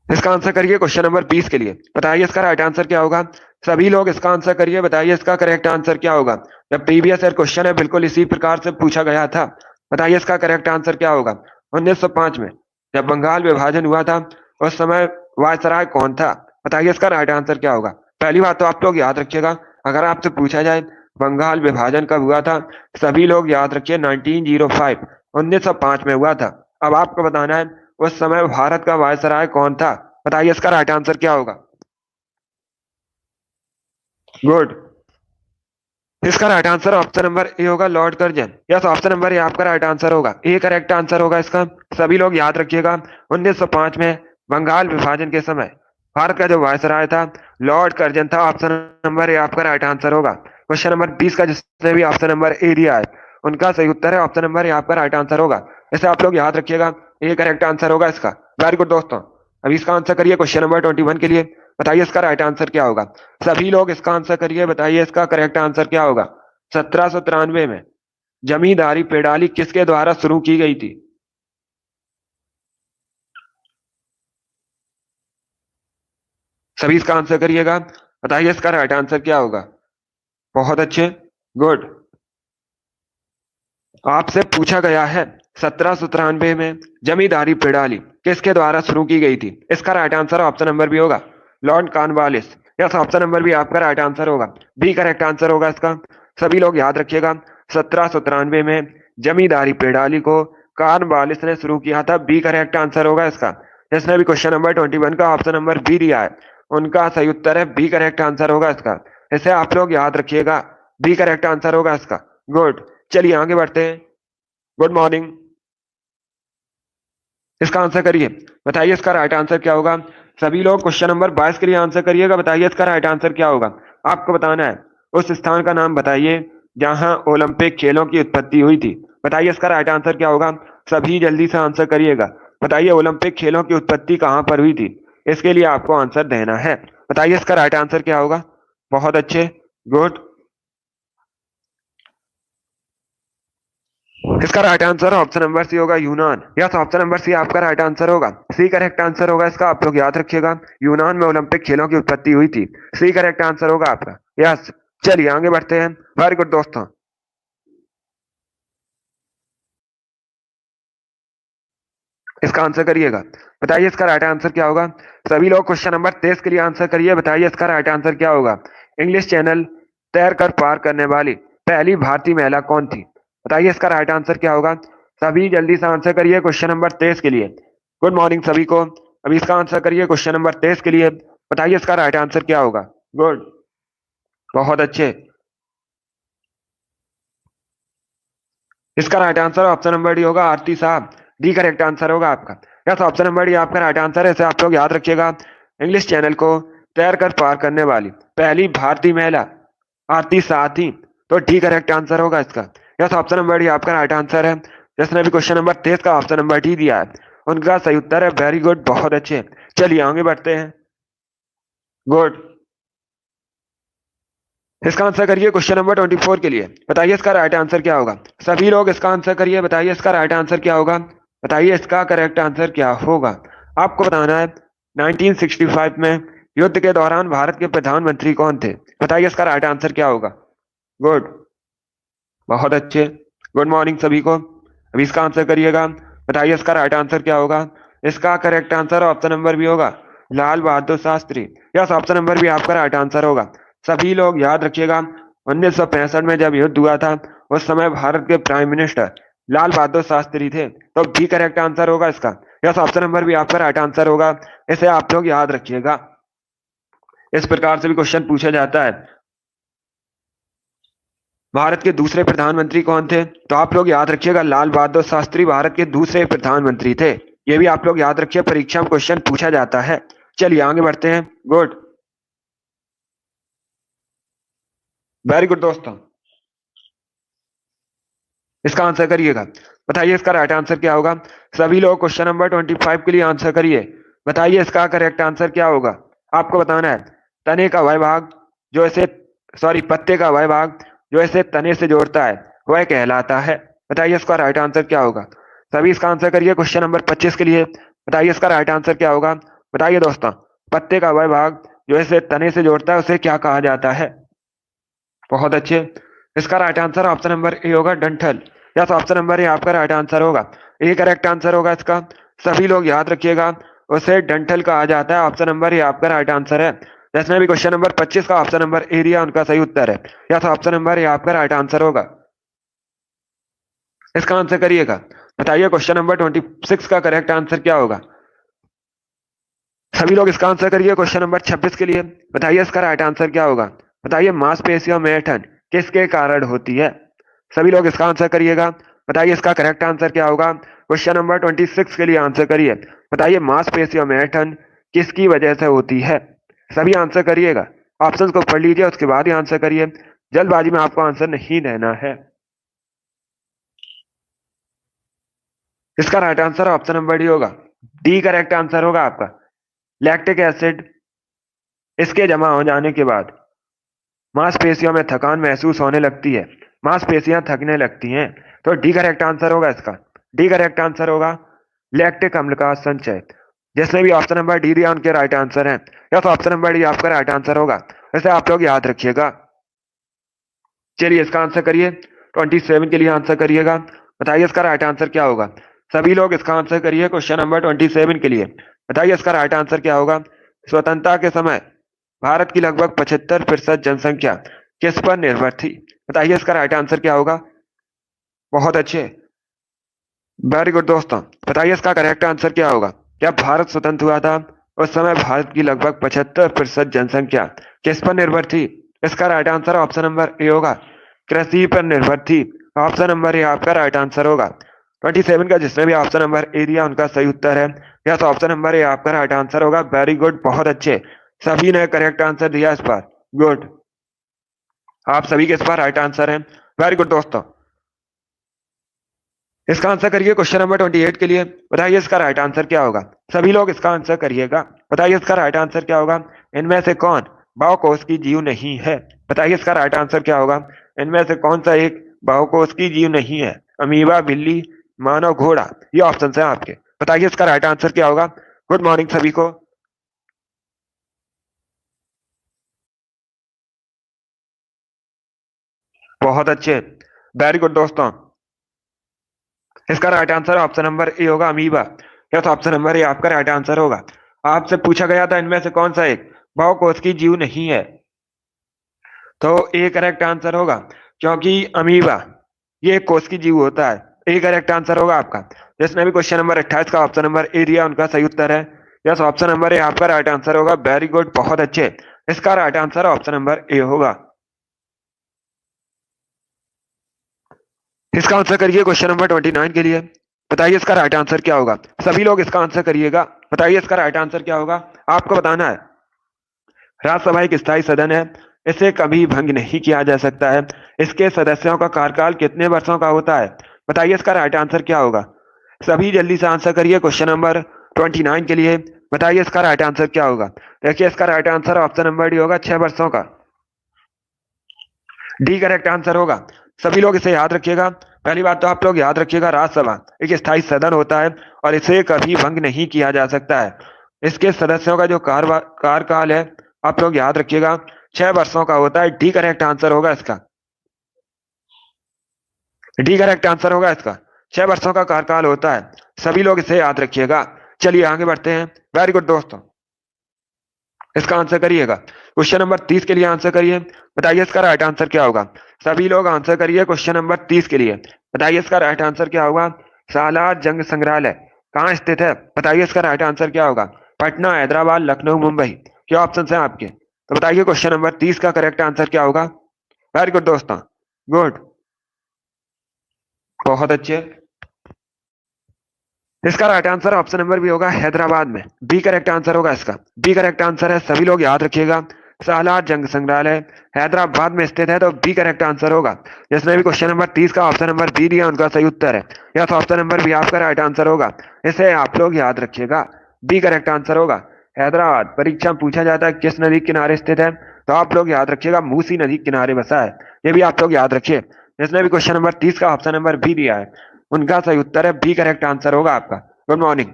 इसका आंसर करिए क्वेश्चन नंबर 20 के लिए। बताइए इसका राइट आंसर क्या होगा। सभी लोग इसका आंसर करिए। बताइए इसका करेक्ट आंसर क्या होगा। जब प्रीवियस ईयर क्वेश्चन है बिल्कुल इसी प्रकार से पूछा गया था। बताइए इसका करेक्ट आंसर क्या होगा। 1905 में जब बंगाल विभाजन हुआ था उस समय वायसराय कौन था। बताइए इसका राइट आंसर क्या होगा। पहली बात तो आप लोग याद रखिएगा, अगर आपसे पूछा जाए बंगाल विभाजन कब हुआ था, सभी लोग याद रखिए 1905 1905 में हुआ था। अब आपको बताना है उस समय भारत का वायसराय कौन था। बताइए इसका राइट आंसर क्या होगा। गुड। इसका right answer option number A होगा, Lord Curzon. Yes, option number A आपका राइट आंसर होगा। ए करेक्ट आंसर होगा इसका। सभी लोग याद रखिएगा 1905 में बंगाल विभाजन के समय भारत का जो वायसराय था लॉर्ड कर्जन था। ऑप्शन नंबर ए आपका राइट आंसर होगा। क्वेश्चन नंबर 20 का जिसने भी ऑप्शन नंबर ए दिया है उनका सही उत्तर है ऑप्शन नंबर ए आपका राइट आंसर होगा। इसे आप लोग याद रखिएगा, ए करेक्ट आंसर होगा इसका। वेरी गुड दोस्तों। अभी इसका आंसर करिए क्वेश्चन नंबर 21 के लिए। बताइए इसका राइट आंसर क्या होगा। सभी लोग इसका आंसर करिए। बताइए इसका करेक्ट आंसर क्या होगा। 1793 में जमींदारी पेड़ाली किसके द्वारा शुरू की गई थी। सभी इसका आंसर करिएगा। बताइए इसका राइट आंसर क्या होगा। बहुत अच्छे, गुड। आपसे पूछा गया है 1793 में जमींदारी प्रणाली किसके द्वारा शुरू की गई थी। इसका right answer option number B होगा, Lord Cornwallis. Yes, option number B आपका राइट आंसर होगा। बी करेक्ट आंसर होगा इसका। सभी लोग याद रखिएगा 1793 में जमींदारी प्रणाली को कॉर्नवालिस ने शुरू किया था। बी करेक्ट आंसर होगा इसका। जिसने भी क्वेश्चन नंबर 21 का ऑप्शन नंबर बी दिया है उनका सही उत्तर है बी करेक्ट आंसर होगा इसका। इसे आप लोग याद रखिएगा, बी करेक्ट आंसर होगा इसका। गुड, चलिए आगे बढ़ते हैं। गुड मॉर्निंग, इसका आंसर करिए, बताइए इसका राइट आंसर क्या होगा। सभी लोग क्वेश्चन नंबर 22 के लिए आंसर करिएगा, बताइए इसका राइट आंसर क्या होगा। आपको बताना है उस स्थान का नाम बताइए जहां ओलंपिक खेलों की उत्पत्ति हुई थी। बताइए इसका राइट आंसर क्या होगा। सभी जल्दी से आंसर करिएगा, बताइए ओलंपिक खेलों की उत्पत्ति कहां पर हुई थी। इसके लिए आपको आंसर देना है, बताइए इसका राइट आंसर क्या होगा। बहुत अच्छे, गुड। इसका right answer option number C होगा, यूनान। यस, ऑप्शन नंबर सी आपका राइट आंसर होगा। सी करेक्ट आंसर होगा इसका, आप लोग याद रखिएगा यूनान में ओलंपिक खेलों की उत्पत्ति हुई थी। सी करेक्ट आंसर होगा आपका। यस, चलिए आगे बढ़ते हैं। वेरी गुड दोस्तों, इसका आंसर करिएगा, बताइए इसका राइट आंसर क्या होगा। सभी लोग क्वेश्चन नंबर 23 के लिए आंसर करिए, बताइए इसका राइट आंसर क्या होगा। इंग्लिश चैनल तैरकर पार करने वाली पहली भारतीय महिला कौन थी। बताइए इसका राइट आंसर क्या होगा। सभी जल्दी से आंसर करिए क्वेश्चन नंबर 23 के लिए। गुड मॉर्निंग सभी को। अभी इसका आंसर करिए क्वेश्चन नंबर 23 के लिए, बताइए इसका राइट आंसर क्या होगा। गुड, बहुत अच्छे। इसका right answer option number D होगा, आरती साहब। डी करेक्ट आंसर होगा आपका। यस, ऑप्शन नंबर डी आपका राइट आंसर है, इसे आप लोग याद रखिएगा। इंग्लिश चैनल को तैरकर पार करने वाली पहली भारतीय महिला आरती शाह थी, तो डी करेक्ट आंसर होगा इसका। यस, ऑप्शन नंबर डी आपका राइट आंसर है। जिसने भी क्वेश्चन नंबर 23 का ऑप्शन नंबर डी दिया है उनका सही उत्तर है। वेरी गुड, बहुत अच्छे। चलिए आगे बढ़ते हैं। गुड, इसका आंसर करिए क्वेश्चन नंबर 24 के लिए, बताइए इसका राइट आंसर क्या होगा। सभी लोग इसका आंसर करिए, बताइए इसका राइट आंसर क्या होगा। बताइए इसका करेक्ट आंसर क्या होगा। आपको बताना है 1965 में युद्ध के दौरान भारत के प्रधानमंत्री कौन थे। बताइए इसका राइट आंसर क्या होगा। गुड, बहुत अच्छे। गुड मॉर्निंग सभी को। अभी इसका आंसर करिएगा, बताइए इसका राइट आंसर क्या होगा। इसका करेक्ट आंसर ऑप्शन नंबर भी होगा, Lal Bahadur Shastri. Yes, option number भी आपका राइट आंसर होगा। सभी लोग याद रखिएगा 1965 में जब युद्ध हुआ था उस समय भारत के प्राइम मिनिस्टर लाल बहादुर शास्त्री थे, तो भी करेक्ट आंसर होगा इसका। यस, ऑप्शन नंबर भी आपका राइट आंसर होगा, इसे आप लोग याद रखिएगा। इस प्रकार से भी क्वेश्चन पूछा जाता है। भारत के दूसरे प्रधानमंत्री कौन थे, तो आप लोग याद रखिएगा लाल बहादुर शास्त्री भारत के दूसरे प्रधानमंत्री थे। ये भी आप लोग याद रखिए, परीक्षा में क्वेश्चन पूछा जाता है। चलिए आगे बढ़ते हैं। गुड, वेरी गुड दोस्तों, इसका आंसर करिएगा, बताइए इसका राइट आंसर क्या होगा। सभी लोग क्वेश्चन नंबर 25 के लिए आंसर करिए, बताइए इसका करेक्ट आंसर क्या होगा। आपको बताना है तने का वह भाग जो इसे पत्ते का वह भाग जो इसे तने से जोड़ता है वह कहलाता है। बताइए इसका राइट आंसर क्या होगा। सभी इसका आंसर करिए क्वेश्चन नंबर 25 के लिए, बताइए इसका राइट आंसर क्या होगा। बताइए दोस्तों, पत्ते का वह भाग जो इसे तने से जोड़ता है उसे क्या कहा जाता है। बहुत अच्छे। इसका right answer option number A होगा, डंठल। यस, ऑप्शन नंबर ए आपका राइट आंसर होगा, ए करेक्ट आंसर होगा इसका। सभी लोग याद रखिएगा उसे डंठल कहा जाता है। ऑप्शन नंबर ए आपका राइट आंसर है। जिसने भी क्वेश्चन नंबर 25 का ऑप्शन नंबर ए दिया उनका सही उत्तर है। यस, ऑप्शन नंबर ए आपका राइट आंसर होगा। इसका आंसर करिएगा, बताइए क्वेश्चन नंबर 26 का करेक्ट आंसर क्या होगा। सभी लोग इसका आंसर करिए क्वेश्चन नंबर 26 के लिए, बताइए इसका राइट आंसर क्या होगा। बताइए मांसपेशियों में ऐंठन किसके कारण होती है। सभी लोग इसका आंसर करिएगा, बताइए इसका करेक्ट आंसर क्या होगा। क्वेश्चन नंबर 26 के लिए आंसर करिए, बताइए मांसपेशियों में ऐंठन किसकी वजह से होती है। सभी आंसर करिएगा, ऑप्शंस को पढ़ लीजिए उसके बाद ही आंसर करिए, जल्दबाजी में आपको आंसर नहीं देना है। इसका right answer option number D होगा, डी करेक्ट आंसर होगा आपका। लैक्टिक एसिड इसके जमा हो जाने के बाद मांसपेशियों में थकान महसूस होने लगती है, मांसपेशियां थकने लगती हैं, तो डी करेक्ट आंसर होगा इसका। डी करेक्ट आंसर होगा लैक्टिक अम्ल का संचय। जिसने भी ऑप्शन नंबर डी दिया उनके राइट आंसर है। या तो ऑप्शन नंबर डी आपका राइट आंसर होगा, इसे आप लोग याद रखिएगा। चलिए इसका आंसर करिए, 27 के लिए आंसर करिएगा, बताइए इसका राइट आंसर क्या होगा। सभी लोग इसका आंसर करिए क्वेश्चन नंबर 27 के लिए, बताइए इसका राइट आंसर क्या होगा। स्वतंत्रता के समय भारत की लगभग 75% जनसंख्या किस पर निर्भर थी? बताइए इसका राइट आंसर क्या होगा। बहुत अच्छे, वेरी गुड दोस्तों। बताइए इसका करेक्ट आंसर क्या होगा। क्या भारत स्वतंत्र हुआ था उस समय भारत की लगभग 75% जनसंख्या किस पर निर्भर थी? इसका right answer option number A होगा, कृषि पर निर्भर थी। ऑप्शन नंबर ए आपका राइट आंसर होगा। 27 का जिसने भी ऑप्शन नंबर ए दिया उनका सही उत्तर है। यस, ऑप्शन नंबर ए आपका राइट आंसर होगा। वेरी गुड, बहुत अच्छे, सभी ने करेक्ट आंसर दिया इस बार। गुड, आप सभी के इस बार राइट आंसर है। वेरी गुड दोस्तों। इसका आंसर करिए क्वेश्चन नंबर 28 के लिए। बताइए इसका राइट आंसर क्या होगा। सभी लोग इसका आंसर करिएगा। बताइए इसका राइट आंसर क्या होगा। इनमें से कौन बहुकोष की जीव नहीं है? बताइए इसका राइट आंसर क्या होगा। इनमें से कौन सा एक बहुकोष की जीव नहीं है? अमीबा, बिल्ली, मानव, घोड़ा। ये ऑप्शन है आपके। बताइए इसका राइट आंसर क्या होगा। गुड मॉर्निंग सभी को। बहुत अच्छे, वेरी गुड दोस्तों। इसका right answer option number A होगा, amoeba. Yes, option number A आपका राइट आंसर होगा। आपसे पूछा गया था इनमें से कौन सा एक बहुकोष की जीव नहीं है, तो ए करेक्ट आंसर होगा, क्योंकि अमीबा ये एक कोष की जीव होता है। ए करेक्ट आंसर होगा आपका। जिसने भी क्वेश्चन नंबर 28 का ऑप्शन नंबर ए दिया उनका सही उत्तर है। यस, ऑप्शन नंबर ए आपका राइट आंसर होगा। वेरी गुड, बहुत अच्छे, इसका right answer option number A होगा। इसका आंसर करिए क्वेश्चन नंबर 29 के लिए। बताइए इसका राइट आंसर क्या होगा। सभी लोग इसका आंसर करिएगा। बताइए इसका राइट आंसर क्या होगा। आपको बताना है। राज्यसभा एक स्थायी सदन है, इसे कभी भंग नहीं किया जा सकता है। इसके सदस्यों का कार्यकाल कितने वर्षों का होता है? बताइए इसका राइट आंसर क्या होगा। सभी जल्दी से आंसर करिए क्वेश्चन नंबर 29 के लिए। बताइए इसका राइट आंसर क्या होगा। देखिए इसका right answer option number D होगा, 6 वर्षों का। डी करेक्ट आंसर होगा। सभी लोग इसे याद रखिएगा। पहली बात तो आप लोग याद रखिएगा, राज्यसभा एक स्थायी सदन होता है और इसे कभी भंग नहीं किया जा सकता है। इसके सदस्यों का जो कार्यकाल है, आप लोग याद रखिएगा, 6 वर्षों का होता है। डी करेक्ट आंसर होगा इसका। डी करेक्ट आंसर होगा इसका। 6 वर्षों का कार्यकाल होता है। सभी लोग इसे याद रखिएगा। चलिए आगे बढ़ते हैं। वेरी गुड दोस्तों, इसका आंसर करिएगा। क्वेश्चन नंबर 30 के लिए आंसर करिए। बताइए इसका राइट आंसर क्या होगा। सभी लोग आंसर करिए क्वेश्चन नंबर 30 के लिए। बताइए इसका राइट आंसर क्या होगा। सालार जंग संग्रहालय कहाँ स्थित है? बताइए इसका राइट आंसर क्या होगा। पटना, हैदराबाद, लखनऊ, मुंबई। क्या ऑप्शन है आपके? तो बताइए क्वेश्चन नंबर 30 का करेक्ट आंसर क्या होगा। वेरी गुड दोस्तों, गुड, बहुत अच्छे। इसका right answer option number B होगा, हैदराबाद में। बी करेक्ट आंसर होगा इसका। बी करेक्ट आंसर है, सभी लोग याद रखिएगा। सालार जंग संग्रहालय हैदराबाद में स्थित है, तो बी करेक्ट आंसर होगा। जिसने भी क्वेश्चन नंबर 30 का ऑप्शन नंबर बी दिया उनका सही उत्तर है। यस, ऑप्शन नंबर बी आपका राइट आंसर होगा। इसे आप लोग याद रखिएगा। बी करेक्ट आंसर होगा। हैदराबाद परीक्षा में पूछा जाता है किस नदी के किनारे स्थित है, तो आप लोग याद रखिएगा, मूसी नदी के किनारे बसा है। ये भी आप लोग याद रखिए। जिसने भी क्वेश्चन नंबर 30 का ऑप्शन नंबर बी दिया है उनका सही उत्तर है। बी करेक्ट आंसर होगा आपका। Good morning.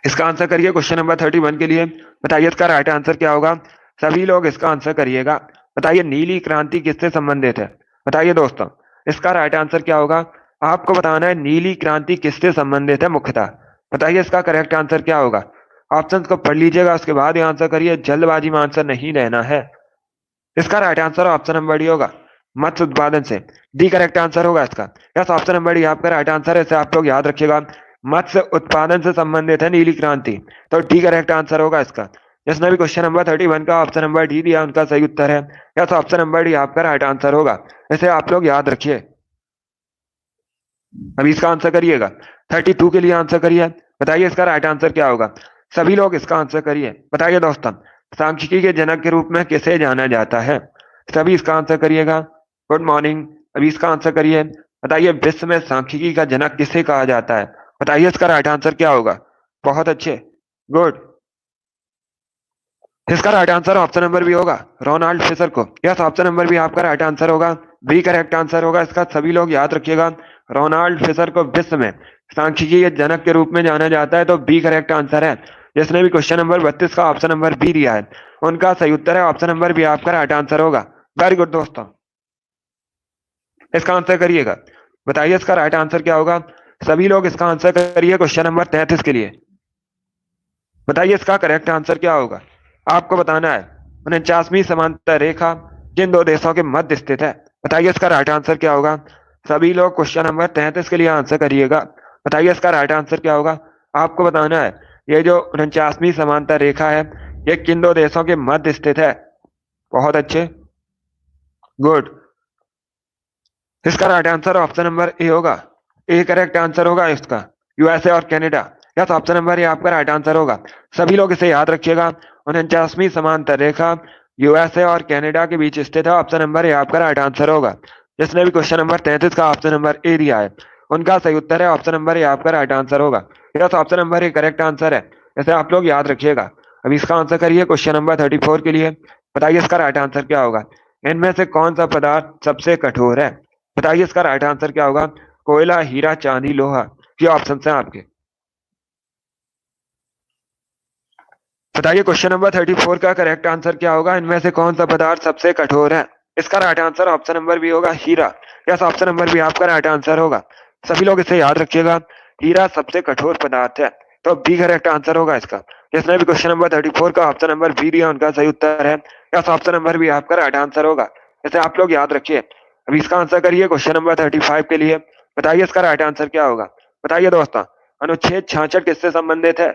इसका आंसर करिए क्वेश्चन नंबर 31 के लिए। बताइए इसका राइट आंसर क्या होगा। सभी लोग इसका आंसर करिएगा। बताइए नीली क्रांति किससे संबंधित है? बताइए दोस्तों, इसका राइट आंसर क्या होगा। आपको बताना है नीली क्रांति किससे संबंधित है मुख्यतः। बताइए इसका करेक्ट आंसर क्या होगा। ऑप्शन को पढ़ लीजिएगा, उसके बाद ही आंसर करिए। जल्दबाजी में आंसर नहीं लेना है। इसका right answer option number D होगा, मत्स्य उत्पादन से। डी करेक्ट आंसर होगा इसका। यस, ऑप्शन नंबर डी आपका राइट आंसर है। इसे आप लोग याद रखिएगा, मत्स्य उत्पादन से संबंधित है नीली क्रांति, तो डी करेक्ट आंसर होगा इसका। जिसने भी क्वेश्चन नंबर 31 का ऑप्शन नंबर डी दिया उनका सही उत्तर है। यस, ऑप्शन नंबर डी आपका राइट आंसर होगा। इसे आप लोग याद रखिए। अभी इसका आंसर करिएगा। 32 के लिए आंसर करिए। बताइए इसका राइट आंसर क्या होगा। सभी लोग इसका आंसर करिए। बताइए दोस्तों, सांख्यिकी के जनक के रूप में किसे जाना जाता है? सभी इसका आंसर करिएगा। Good morning. अभी इसका आंसर करिए। बताइए विश्व में सांख्यिकी का जनक किसे कहा जाता है? बताइए इसका राइट आंसर क्या होगा। बहुत अच्छे, गुड। इसका right answer option number B होगा, रोनाल्ड फिशर को। यस, ऑप्शन नंबर बी आपका राइट आंसर होगा। बी करेक्ट आंसर होगा इसका। सभी लोग याद रखिएगा, रोनाल्ड फिशर को विश्व में सांख्यिकी के जनक के रूप में जाना जाता है, तो बी करेक्ट आंसर है। जिसने भी क्वेश्चन नंबर 32 का ऑप्शन नंबर बी दिया है उनका सही उत्तर है। ऑप्शन नंबर बी आपका राइट आंसर होगा। वेरी गुड दोस्तों, इसका आंसर करिएगा। बताइए इसका राइट आंसर क्या होगा। सभी लोग इसका आंसर करिए क्वेश्चन नंबर 33 के लिए। बताइए इसका करेक्ट आंसर क्या होगा। आपको बताना है। 49वीं समांतर रेखा किन दो देशों के मध्य स्थित है? बताइए इसका राइट आंसर क्या होगा। सभी लोग क्वेश्चन नंबर 33 के लिए आंसर करिएगा। बताइए इसका राइट आंसर क्या होगा। आपको बताना है ये जो 49वीं समांतर रेखा है ये किन दो देशों के मध्य स्थित है। बहुत अच्छे, गुड। इसका right answer option number A होगा। ए करेक्ट आंसर होगा इसका, यूएसए और Canada. Yes, option number A आपका राइट आंसर होगा। सभी लोग इसे याद रखिएगा। 49वीं समांतर रेखा यूएसए और कनाडा के बीच स्थित है। ऑप्शन नंबर ए आपका राइट आंसर होगा। जिसने भी क्वेश्चन नंबर 33 का ऑप्शन नंबर ए दिया है उनका सही उत्तर है ऑप्शन नंबर ए आपका राइट आंसर होगा। Yes, option number A correct answer है। इसे आप लोग याद रखिएगा। अब इसका आंसर करिए क्वेश्चन नंबर 34 के लिए। बताइए इसका राइट आंसर क्या होगा। इनमें से कौन सा पदार्थ सबसे कठोर है? बताइए इसका राइट आंसर क्या होगा। कोयला, हीरा, चांदी, लोहा। ये ऑप्शन है आपके। बताइए क्वेश्चन नंबर 34 का करेक्ट आंसर क्या होगा। इनमें से कौन सा पदार्थ सबसे कठोर है? इसका right answer option number B होगा, हीरा। यस, ऑप्शन नंबर बी आपका राइट आंसर होगा। सभी लोग इसे याद रखिएगा। हीरा सबसे कठोर पदार्थ है, तो बी करेक्ट आंसर होगा इसका। जिसने भी क्वेश्चन नंबर 34 का ऑप्शन नंबर बी दिया उनका सही उत्तर है। यस, ऑप्शन नंबर बी आपका राइट आंसर होगा। इसे आप लोग याद रखिए। अभी इसका आंसर करिए क्वेश्चन नंबर 35 के लिए। बताइए इसका राइट आंसर क्या होगा। बताइए दोस्तों, अनुच्छेद 66 किससे संबंधित है?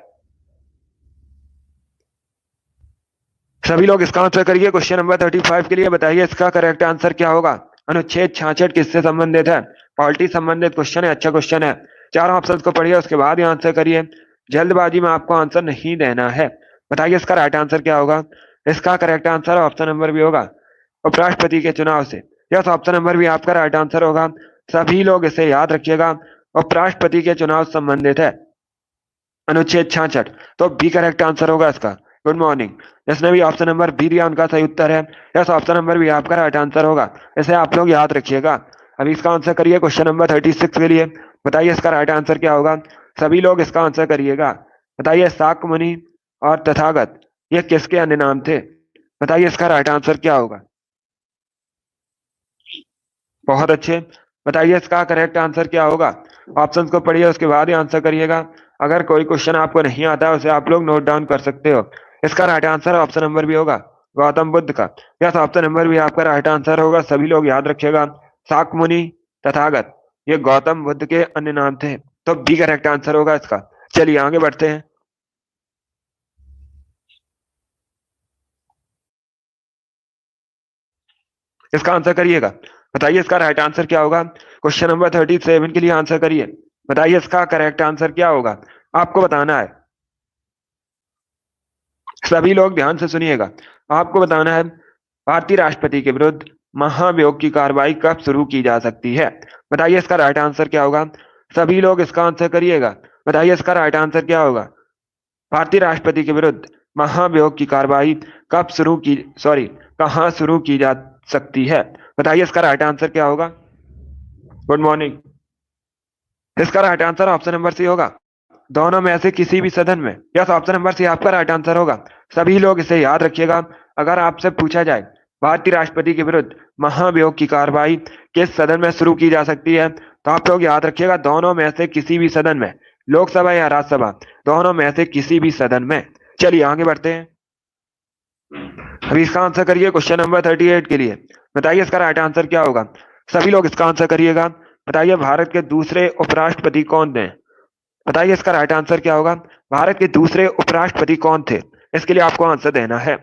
सभी लोग इसका आंसर करिए क्वेश्चन नंबर 35 के लिए। बताइए इसका करेक्ट आंसर क्या होगा। अनुच्छेद 66 किससे संबंधित है? पॉलिटी संबंधित क्वेश्चन है, अच्छा क्वेश्चन है। चारों ऑप्शन को पढ़िए उसके बाद ही आंसर करिए। जल्दबाजी में आपको आंसर नहीं देना है। बताइए इसका राइट आंसर क्या होगा। इसका करेक्ट आंसर ऑप्शन नंबर भी होगा, उपराष्ट्रपति के चुनाव से। यस, ऑप्शन नंबर भी आपका राइट आंसर होगा। सभी लोग इसे याद रखिएगा। उपराष्ट्रपति के चुनाव से संबंधित है अनुच्छेद 66, तो बी करेक्ट आंसर होगा इसका। Good morning. जिसने भी ऑप्शन नंबर बी दिया उनका सही उत्तर है। यस, ऑप्शन नंबर बी आपका राइट आंसर होगा। इसे आप लोग याद रखिएगा। अभी इसका आंसर करिए क्वेश्चन नंबर 36 के लिए। बताइए इसका राइट आंसर क्या होगा। सभी लोग इसका आंसर करिएगा। बताइए शाक्य मुनि और तथागत ये किसके अन्य नाम थे? बताइए इसका राइट आंसर क्या होगा। बहुत अच्छे। बताइए इसका करेक्ट आंसर क्या होगा। ऑप्शंस को पढ़िए उसके बाद ही आंसर करिएगा। अगर कोई क्वेश्चन आपको नहीं आता है उसे आप लोग नोट डाउन कर सकते हो। इसका राइट आंसर ऑप्शन नंबर भी होगा, गौतम बुद्ध का। यस, ऑप्शन नंबर भी आपका राइट आंसर होगा। सभी लोग याद रखिएगा। शाक्य मुनि, तथागत ये गौतम बुद्ध के अन्य नाम थे, तो बी करेक्ट आंसर होगा इसका। चलिए आगे बढ़ते हैं। इसका आंसर करिएगा। बताइए इसका राइट आंसर क्या होगा। क्वेश्चन नंबर 37 के लिए आंसर करिए। बताइए इसका करेक्ट आंसर क्या होगा। आपको बताना है। सभी लोग ध्यान से सुनिएगा। आपको बताना है भारतीय राष्ट्रपति के विरुद्ध महाभियोग की कार्रवाई कब शुरू की जा सकती है। बताइए इसका राइट आंसर क्या होगा। सभी लोग इसका आंसर करिएगा। बताइए इसका राइट आंसर क्या होगा। भारतीय राष्ट्रपति के विरुद्ध महाभियोग की कार्रवाई कब शुरू की, सॉरी, कहाँ शुरू की जा सकती है। बताइए इसका राइट आंसर क्या होगा। Good morning. इसका right answer option number C होगा, दोनों में से किसी भी सदन में। यस, ऑप्शन नंबर सी आपका राइट आंसर होगा। सभी लोग इसे याद रखिएगा। अगर आपसे पूछा जाए भारतीय राष्ट्रपति के विरुद्ध महाभियोग की कार्रवाई किस सदन में शुरू की जा सकती है, तो आप लोग याद रखिएगा दोनों में से किसी भी सदन में, लोकसभा या राज्यसभा, दोनों में से किसी भी सदन में। चलिए आगे बढ़ते हैं। अभी इसका आंसर करिए क्वेश्चन नंबर 38 के लिए। बताइए इसका राइट आंसर क्या होगा। सभी लोग इसका आंसर करिएगा। बताइए भारत के दूसरे उपराष्ट्रपति कौन थे। बताइए इसका राइट आंसर क्या होगा। भारत के दूसरे उपराष्ट्रपति कौन थे, इसके लिए आपको आंसर देना है।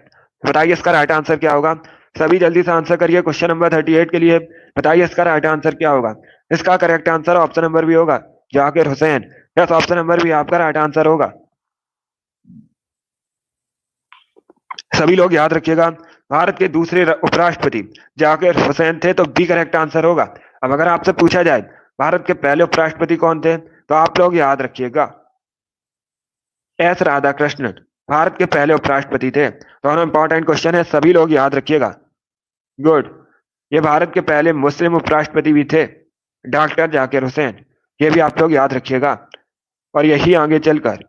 बताइए इसका राइट आंसर क्या होगा। सभी जल्दी से आंसर करिए क्वेश्चन नंबर 38 के लिए। बताइए इसका राइट आंसर क्या होगा। इसका करेक्ट आंसर ऑप्शन नंबर भी होगा, Zakir Hussain. Yes, option number भी आपका राइट आंसर होगा। सभी लोग याद रखिएगा। भारत के दूसरे उपराष्ट्रपति जाकिर हुसैन थे, तो बी करेक्ट आंसर होगा। अब अगर आपसे पूछा जाए भारत के पहले उपराष्ट्रपति कौन थे, तो आप लोग याद रखिएगा एस राधाकृष्णन भारत के पहले उपराष्ट्रपति थे। दोनों इंपॉर्टेंट क्वेश्चन है, सभी लोग याद रखिएगा। गुड। ये भारत के पहले मुस्लिम उपराष्ट्रपति भी थे, डॉक्टर जाकिर हुसैन। ये भी आप लोग याद रखिएगा। और यही आगे चलकर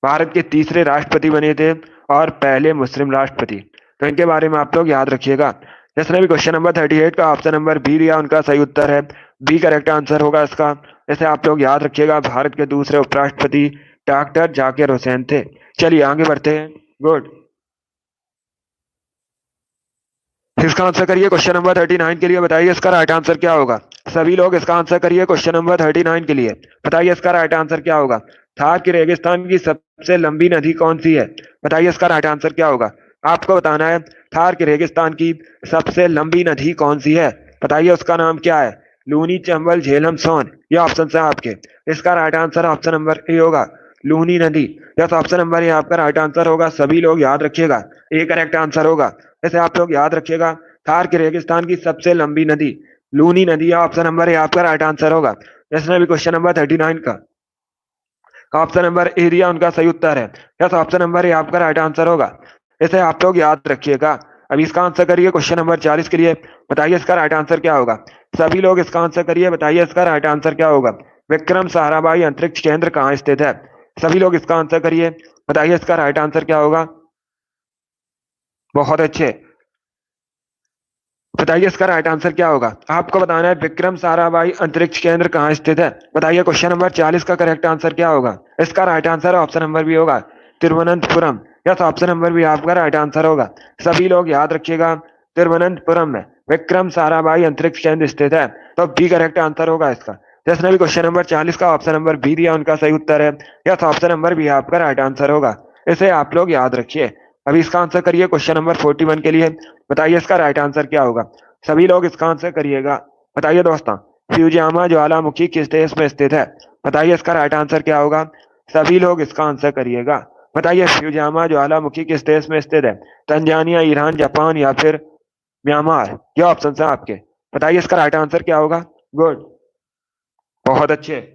भारत के तीसरे राष्ट्रपति बने थे और पहले मुस्लिम राष्ट्रपति, तो इनके बारे में आप लोग याद रखिएगा। जिसने भी क्वेश्चन नंबर 38 का ऑप्शन नंबर बी दिया उनका सही उत्तर है, बी करेक्ट आंसर होगा इसका। इसे आप लोग याद रखिएगा। भारत के दूसरे उपराष्ट्रपति डॉक्टर जाकिर हुसैन थे। चलिए आगे बढ़ते हैं। गुड। इसका आंसर करिए क्वेश्चन नंबर 39 के लिए। बताइए इसका राइट आंसर क्या होगा। सभी लोग इसका आंसर करिए क्वेश्चन नंबर 39 के लिए। बताइए इसका राइट आंसर क्या होगा। थार के रेगिस्तान की सबसे लंबी नदी कौन सी है। बताइए इसका राइट आंसर क्या होगा। आपको बताना है थार के रेगिस्तान की सबसे लंबी नदी कौन सी है। बताइए उसका नाम क्या है। लूनी, चंबल, झेलम, सोन। ये ऑप्शन है आपके। इसका right answer option number A होगा, लूनी नदी। यस, ऑप्शन नंबर ए आपका राइट आंसर होगा। सभी लोग याद रखिएगा, ए करेक्ट आंसर होगा। ऐसे आप लोग याद रखिएगा, थार के रेगिस्तान की सबसे लंबी नदी लूनी नदी है। ऑप्शन नंबर ए आपका राइट आंसर होगा। इसमें भी क्वेश्चन नंबर 39 का ऑप्शन नंबर ए दिया, उनका सही उत्तर है। यस, ऑप्शन नंबर ए आपका राइट आंसर होगा। इसे आप लोग याद रखिएगा। अभी इसका आंसर करिए क्वेश्चन नंबर 40 के लिए। बताइए इसका राइट आंसर क्या होगा। सभी लोग इसका आंसर करिए। बताइए इसका राइट आंसर क्या होगा। विक्रम साराभाई अंतरिक्ष केंद्र कहाँ स्थित है। सभी लोग इसका आंसर करिए। बताइए इसका राइट आंसर क्या होगा। बहुत अच्छे। बताइए इसका राइट आंसर क्या होगा। आपको बताना है विक्रम साराभाई अंतरिक्ष केंद्र कहाँ स्थित है। बताइए क्वेश्चन नंबर 40 का करेक्ट आंसर क्या होगा। इसका right answer option number B होगा, Thiruvananthapuram. Yes, option number B आपका राइट आंसर होगा। सभी लोग याद रखिएगा, तिरुवनंतपुरम में विक्रम साराभाई अंतरिक्ष केंद्र स्थित है। तो बी करेक्ट आंसर होगा इसका। जिसने भी क्वेश्चन नंबर 40 का ऑप्शन नंबर बी दिया, उनका सही उत्तर है। यस, ऑप्शन नंबर बी आपका राइट आंसर होगा। इसे आप लोग याद रखिए। अभी इसका आंसर करिए क्वेश्चन नंबर 41 के लिए। बताइए इसका राइट आंसर क्या होगा। सभी लोग इसका आंसर करिएगा। बताइए दोस्तों, फ्यूजियामा ज्वालामुखी किस देश में स्थित है। बताइए इसका राइट आंसर क्या होगा। सभी लोग इसका आंसर करिएगा। बताइए फ्यूजियामा ज्वालामुखी किस देश में स्थित है। तंजानिया, ईरान, जापान या फिर म्यांमार। ये ऑप्शन है आपके। बताइए इसका राइट आंसर क्या होगा। गुड, बहुत अच्छे।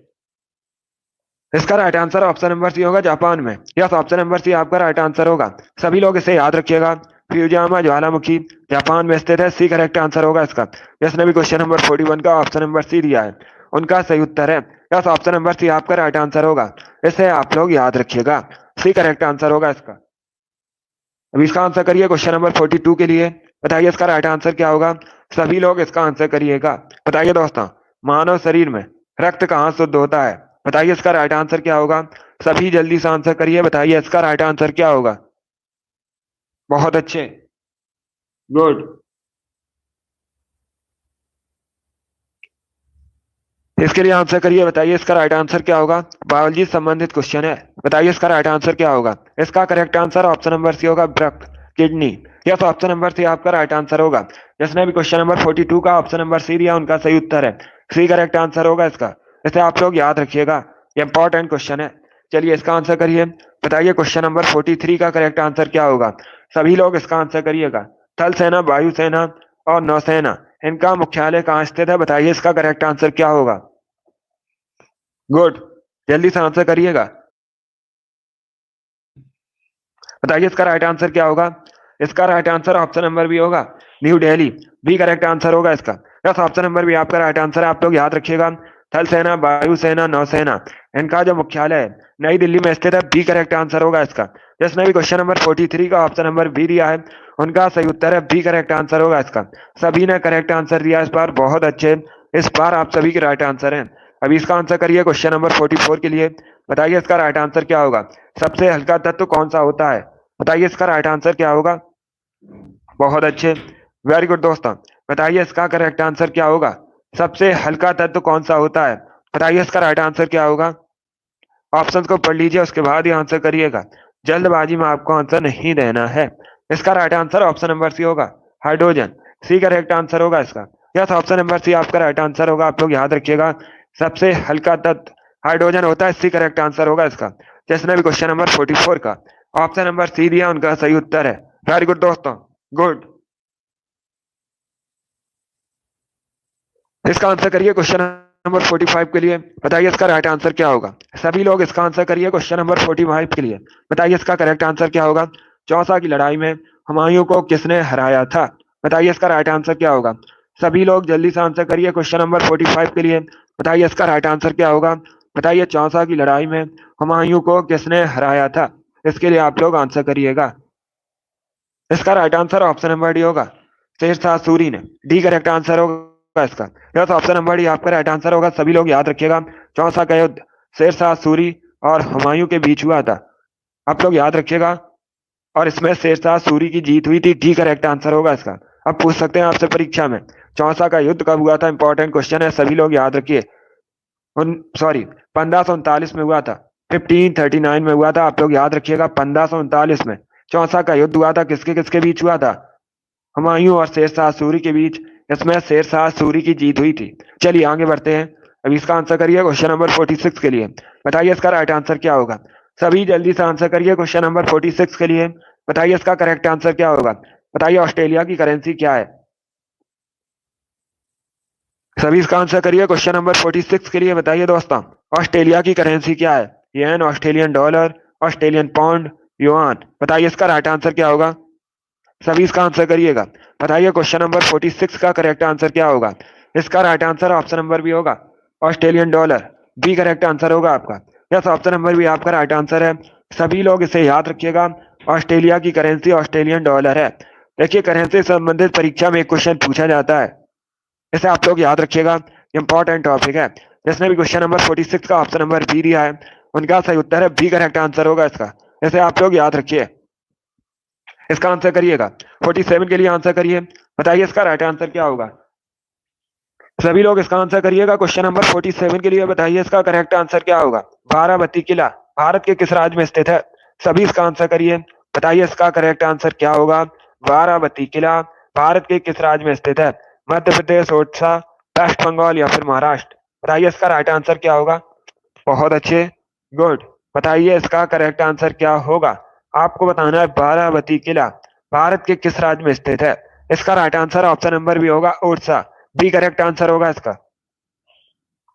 इसका right answer option number C होगा, जापान में। यस, ऑप्शन नंबर सी आपका राइट आंसर होगा। सभी लोग इसे याद रखिएगा, फ्यूजियामा ज्वालामुखी जापान में स्थित है। सी करेक्ट आंसर होगा इसका। जिसने भी क्वेश्चन नंबर 41 का ऑप्शन नंबर सी दिया है, उनका सही उत्तर है। यस, ऑप्शन नंबर सी आपका राइट आंसर होगा। इसे आप लोग याद रखिएगा, सी करेक्ट आंसर होगा इसका। अभी इसका आंसर करिए क्वेश्चन नंबर 42 के लिए। बताइए इसका राइट आंसर क्या होगा। सभी लोग इसका आंसर करिएगा। बताइए दोस्तों, मानव शरीर में रक्त कहाँ शुद्ध होता है। बताइए इसका राइट आंसर क्या होगा। सभी जल्दी से आंसर करिए। बताइए इसका राइट आंसर क्या होगा। बहुत अच्छे, गुड। इसके लिए आंसर करिए। बताइए इसका राइट आंसर क्या होगा। बायोलॉजी संबंधित क्वेश्चन है। बताइए इसका राइट आंसर क्या होगा। इसका correct answer option number C होगा, वृक्क, kidney. Yes, option number C आपका राइट आंसर होगा। जिसने भी क्वेश्चन नंबर 42 का ऑप्शन नंबर सी दिया, उनका सही उत्तर है। सी करेक्ट आंसर होगा इसका। इसे आप लोग याद रखिएगा, इंपॉर्टेंट क्वेश्चन है। चलिए इसका आंसर करिए। बताइए क्वेश्चन नंबर 43 का करेक्ट आंसर क्या होगा। सभी लोग इसका आंसर करिएगा। थल सेना, वायुसेना और नौसेना, इनका मुख्यालय कहाँ स्थित है। बताइए इसका करेक्ट आंसर क्या होगा। गुड, जल्दी से आंसर करिएगा। बताइए इसका राइट आंसर क्या होगा। इसका right answer option number B होगा, New Delhi. B correct answer होगा इसका। यस, ऑप्शन नंबर बी आपका राइट आंसर है। आप लोग याद रखिएगा, थल सेना, वायुसेना, नौसेना, इनका जो मुख्यालय है नई दिल्ली में स्थित है। बी करेक्ट आंसर होगा इसका। जिसने भी क्वेश्चन नंबर 43 का ऑप्शन नंबर बी दिया है, उनका सही उत्तर है। बी करेक्ट आंसर होगा इसका। सभी ने करेक्ट आंसर दिया इस बार, बहुत अच्छे। इस बार आप सभी के राइट आंसर है। अभी इसका आंसर करिए क्वेश्चन नंबर 44 के लिए। बताइए इसका राइट आंसर क्या होगा। सबसे हल्का तत्व कौन सा होता है। बताइए इसका राइट आंसर क्या होगा। बहुत अच्छे, वेरी गुड दोस्तों। बताइए इसका करेक्ट आंसर क्या होगा। सबसे हल्का तत्व कौन सा होता है। बताइए इसका राइट आंसर क्या होगा। ऑप्शन को पढ़ लीजिए, उसके बाद ही आंसर करिएगा। जल्दबाजी में आपको आंसर नहीं देना है। इसका right answer option number C होगा, हाइड्रोजन। सी करेक्ट आंसर होगा इसका। यस, ऑप्शन नंबर सी आपका राइट आंसर होगा। आप लोग याद रखिएगा, सबसे हल्का तत्व हाइड्रोजन होता है। सी करेक्ट आंसर होगा इसका। जिसने भी क्वेश्चन नंबर 44 का ऑप्शन नंबर सी दिया, उनका सही उत्तर है। वेरी गुड दोस्तों, गुड। इसका आंसर करिए क्वेश्चन नंबर 45 के लिए। बताइए इसका राइट आंसर क्या होगा। सभी लोग इसका आंसर करिए क्वेश्चन नंबर 45 के लिए। बताइए इसका करेक्ट आंसर क्या होगा। चौसा की लड़ाई में हुमायूं को किसने हराया था। बताइए इसका राइट आंसर क्या होगा। सभी लोग जल्दी से आंसर करिए क्वेश्चन नंबर 45 के लिए। बताइए इसका राइट आंसर क्या होगा। बताइए चौसा की लड़ाई में हुमायूं को किसने हराया था। इसके लिए आप लोग आंसर करिएगा। इसका right answer option number D होगा, शेरशाह सूरी ने। डी करेक्ट आंसर होगा इसका। यस, ऑप्शन नंबर डी आपका राइट आंसर होगा। सभी लोग याद रखिएगा, चौसा का युद्ध शेरशाह सूरी और हुमायूं के बीच हुआ था। आप लोग याद रखिएगा, और इसमें शेरशाह सूरी की जीत हुई थी। डी करेक्ट आंसर होगा इसका। अब पूछ सकते हैं आपसे परीक्षा में, चौसा का युद्ध कब हुआ था? इंपॉर्टेंट क्वेश्चन है, सभी लोग याद रखिए। उन सॉरी 1539 में हुआ था, 1539 में हुआ था, आप लोग याद रखिएगा। 1539 में चौसा का युद्ध हुआ था। किसके किसके बीच हुआ था? हुमायूं और शेरशाह सूरी के बीच। इसमें शेरशाह सूरी की जीत हुई थी। चलिए आगे बढ़ते हैं। अब इसका आंसर करिए क्वेश्चन नंबर 46 के लिए। बताइए इसका राइट आंसर क्या होगा? सभी जल्दी से आंसर करिए क्वेश्चन नंबर 46 के लिए। बताइए इसका करेक्ट आंसर क्या होगा? बताइए ऑस्ट्रेलिया की करेंसी क्या है? सभी इसका आंसर करिए क्वेश्चन नंबर 46 के लिए। बताइए दोस्तों, ऑस्ट्रेलिया की करेंसी क्या है? Yen, Australian dollar, Australian pound, yuan. बताइए इसका राइट आंसर क्या होगा? सभी इसका आंसर करिएगा। बताइए क्वेश्चन नंबर 46 का करेक्ट आंसर क्या होगा? इसका right answer option number B होगा, Australian dollar. B correct answer होगा आपका। यस, ऑप्शन नंबर बी आपका राइट आंसर है। सभी लोग इसे याद रखिएगा, ऑस्ट्रेलिया की करेंसी ऑस्ट्रेलियन डॉलर है। देखिए, करेंसी से संबंधित परीक्षा में एक क्वेश्चन पूछा जाता है, इसे आप लोग याद रखिएगा, इंपॉर्टेंट टॉपिक है। जिसने भी क्वेश्चन नंबर 46 का ऑप्शन नंबर बी दिया है, उनका सही उत्तर है बी करेक्ट आंसर होगा इसका। इसे आप लोग याद रखिए। इसका आंसर करिएगा। 47 के लिए आंसर करिए। बताइए इसका राइट आंसर क्या होगा? सभी लोग इसका आंसर करिएगा क्वेश्चन नंबर 47 के लिए। बताइए इसका करेक्ट आंसर क्या होगा? बाराबती किला भारत के किस राज्य में स्थित है? सभी इसका आंसर करिए। बताइए इसका करेक्ट आंसर क्या होगा? बाराबती किला भारत के किस राज्य में स्थित है? मध्य प्रदेश, ओडिशा, वेस्ट बंगाल या फिर महाराष्ट्र? बताइए इसका राइट आंसर क्या होगा? बहुत अच्छे, गुड। बताइए इसका करेक्ट आंसर क्या होगा? आपको बताना है बाराबती किला भारत के किस राज्य में स्थित है। इसका राइट आंसर ऑप्शन नंबर भी होगा ओडिशा। बी करेक्ट आंसर होगा इसका।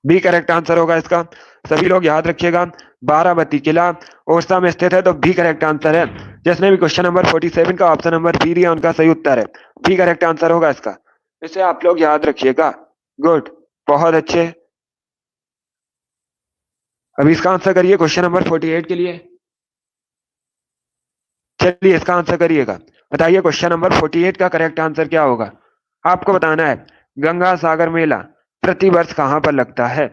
बी करेक्ट आंसर होगा इसका। सभी लोग याद रखिएगा, बाराबती किला ओडिशा में स्थित है, तो बी करेक्ट आंसर है। जिसने भी क्वेश्चन नंबर 47 का ऑप्शन नंबर बी दिया, उनका सही उत्तर है बी करेक्ट आंसर होगा इसका। इसे आप लोग याद रखिएगा। गुड, बहुत अच्छे। अभी इसका आंसर करिए क्वेश्चन नंबर 48 के लिए। चलिए इसका आंसर करिएगा। बताइए क्वेश्चन नंबर 48 का करेक्ट आंसर क्या होगा? आपको बताना है गंगा सागर मेला प्रति वर्ष कहां पर लगता है?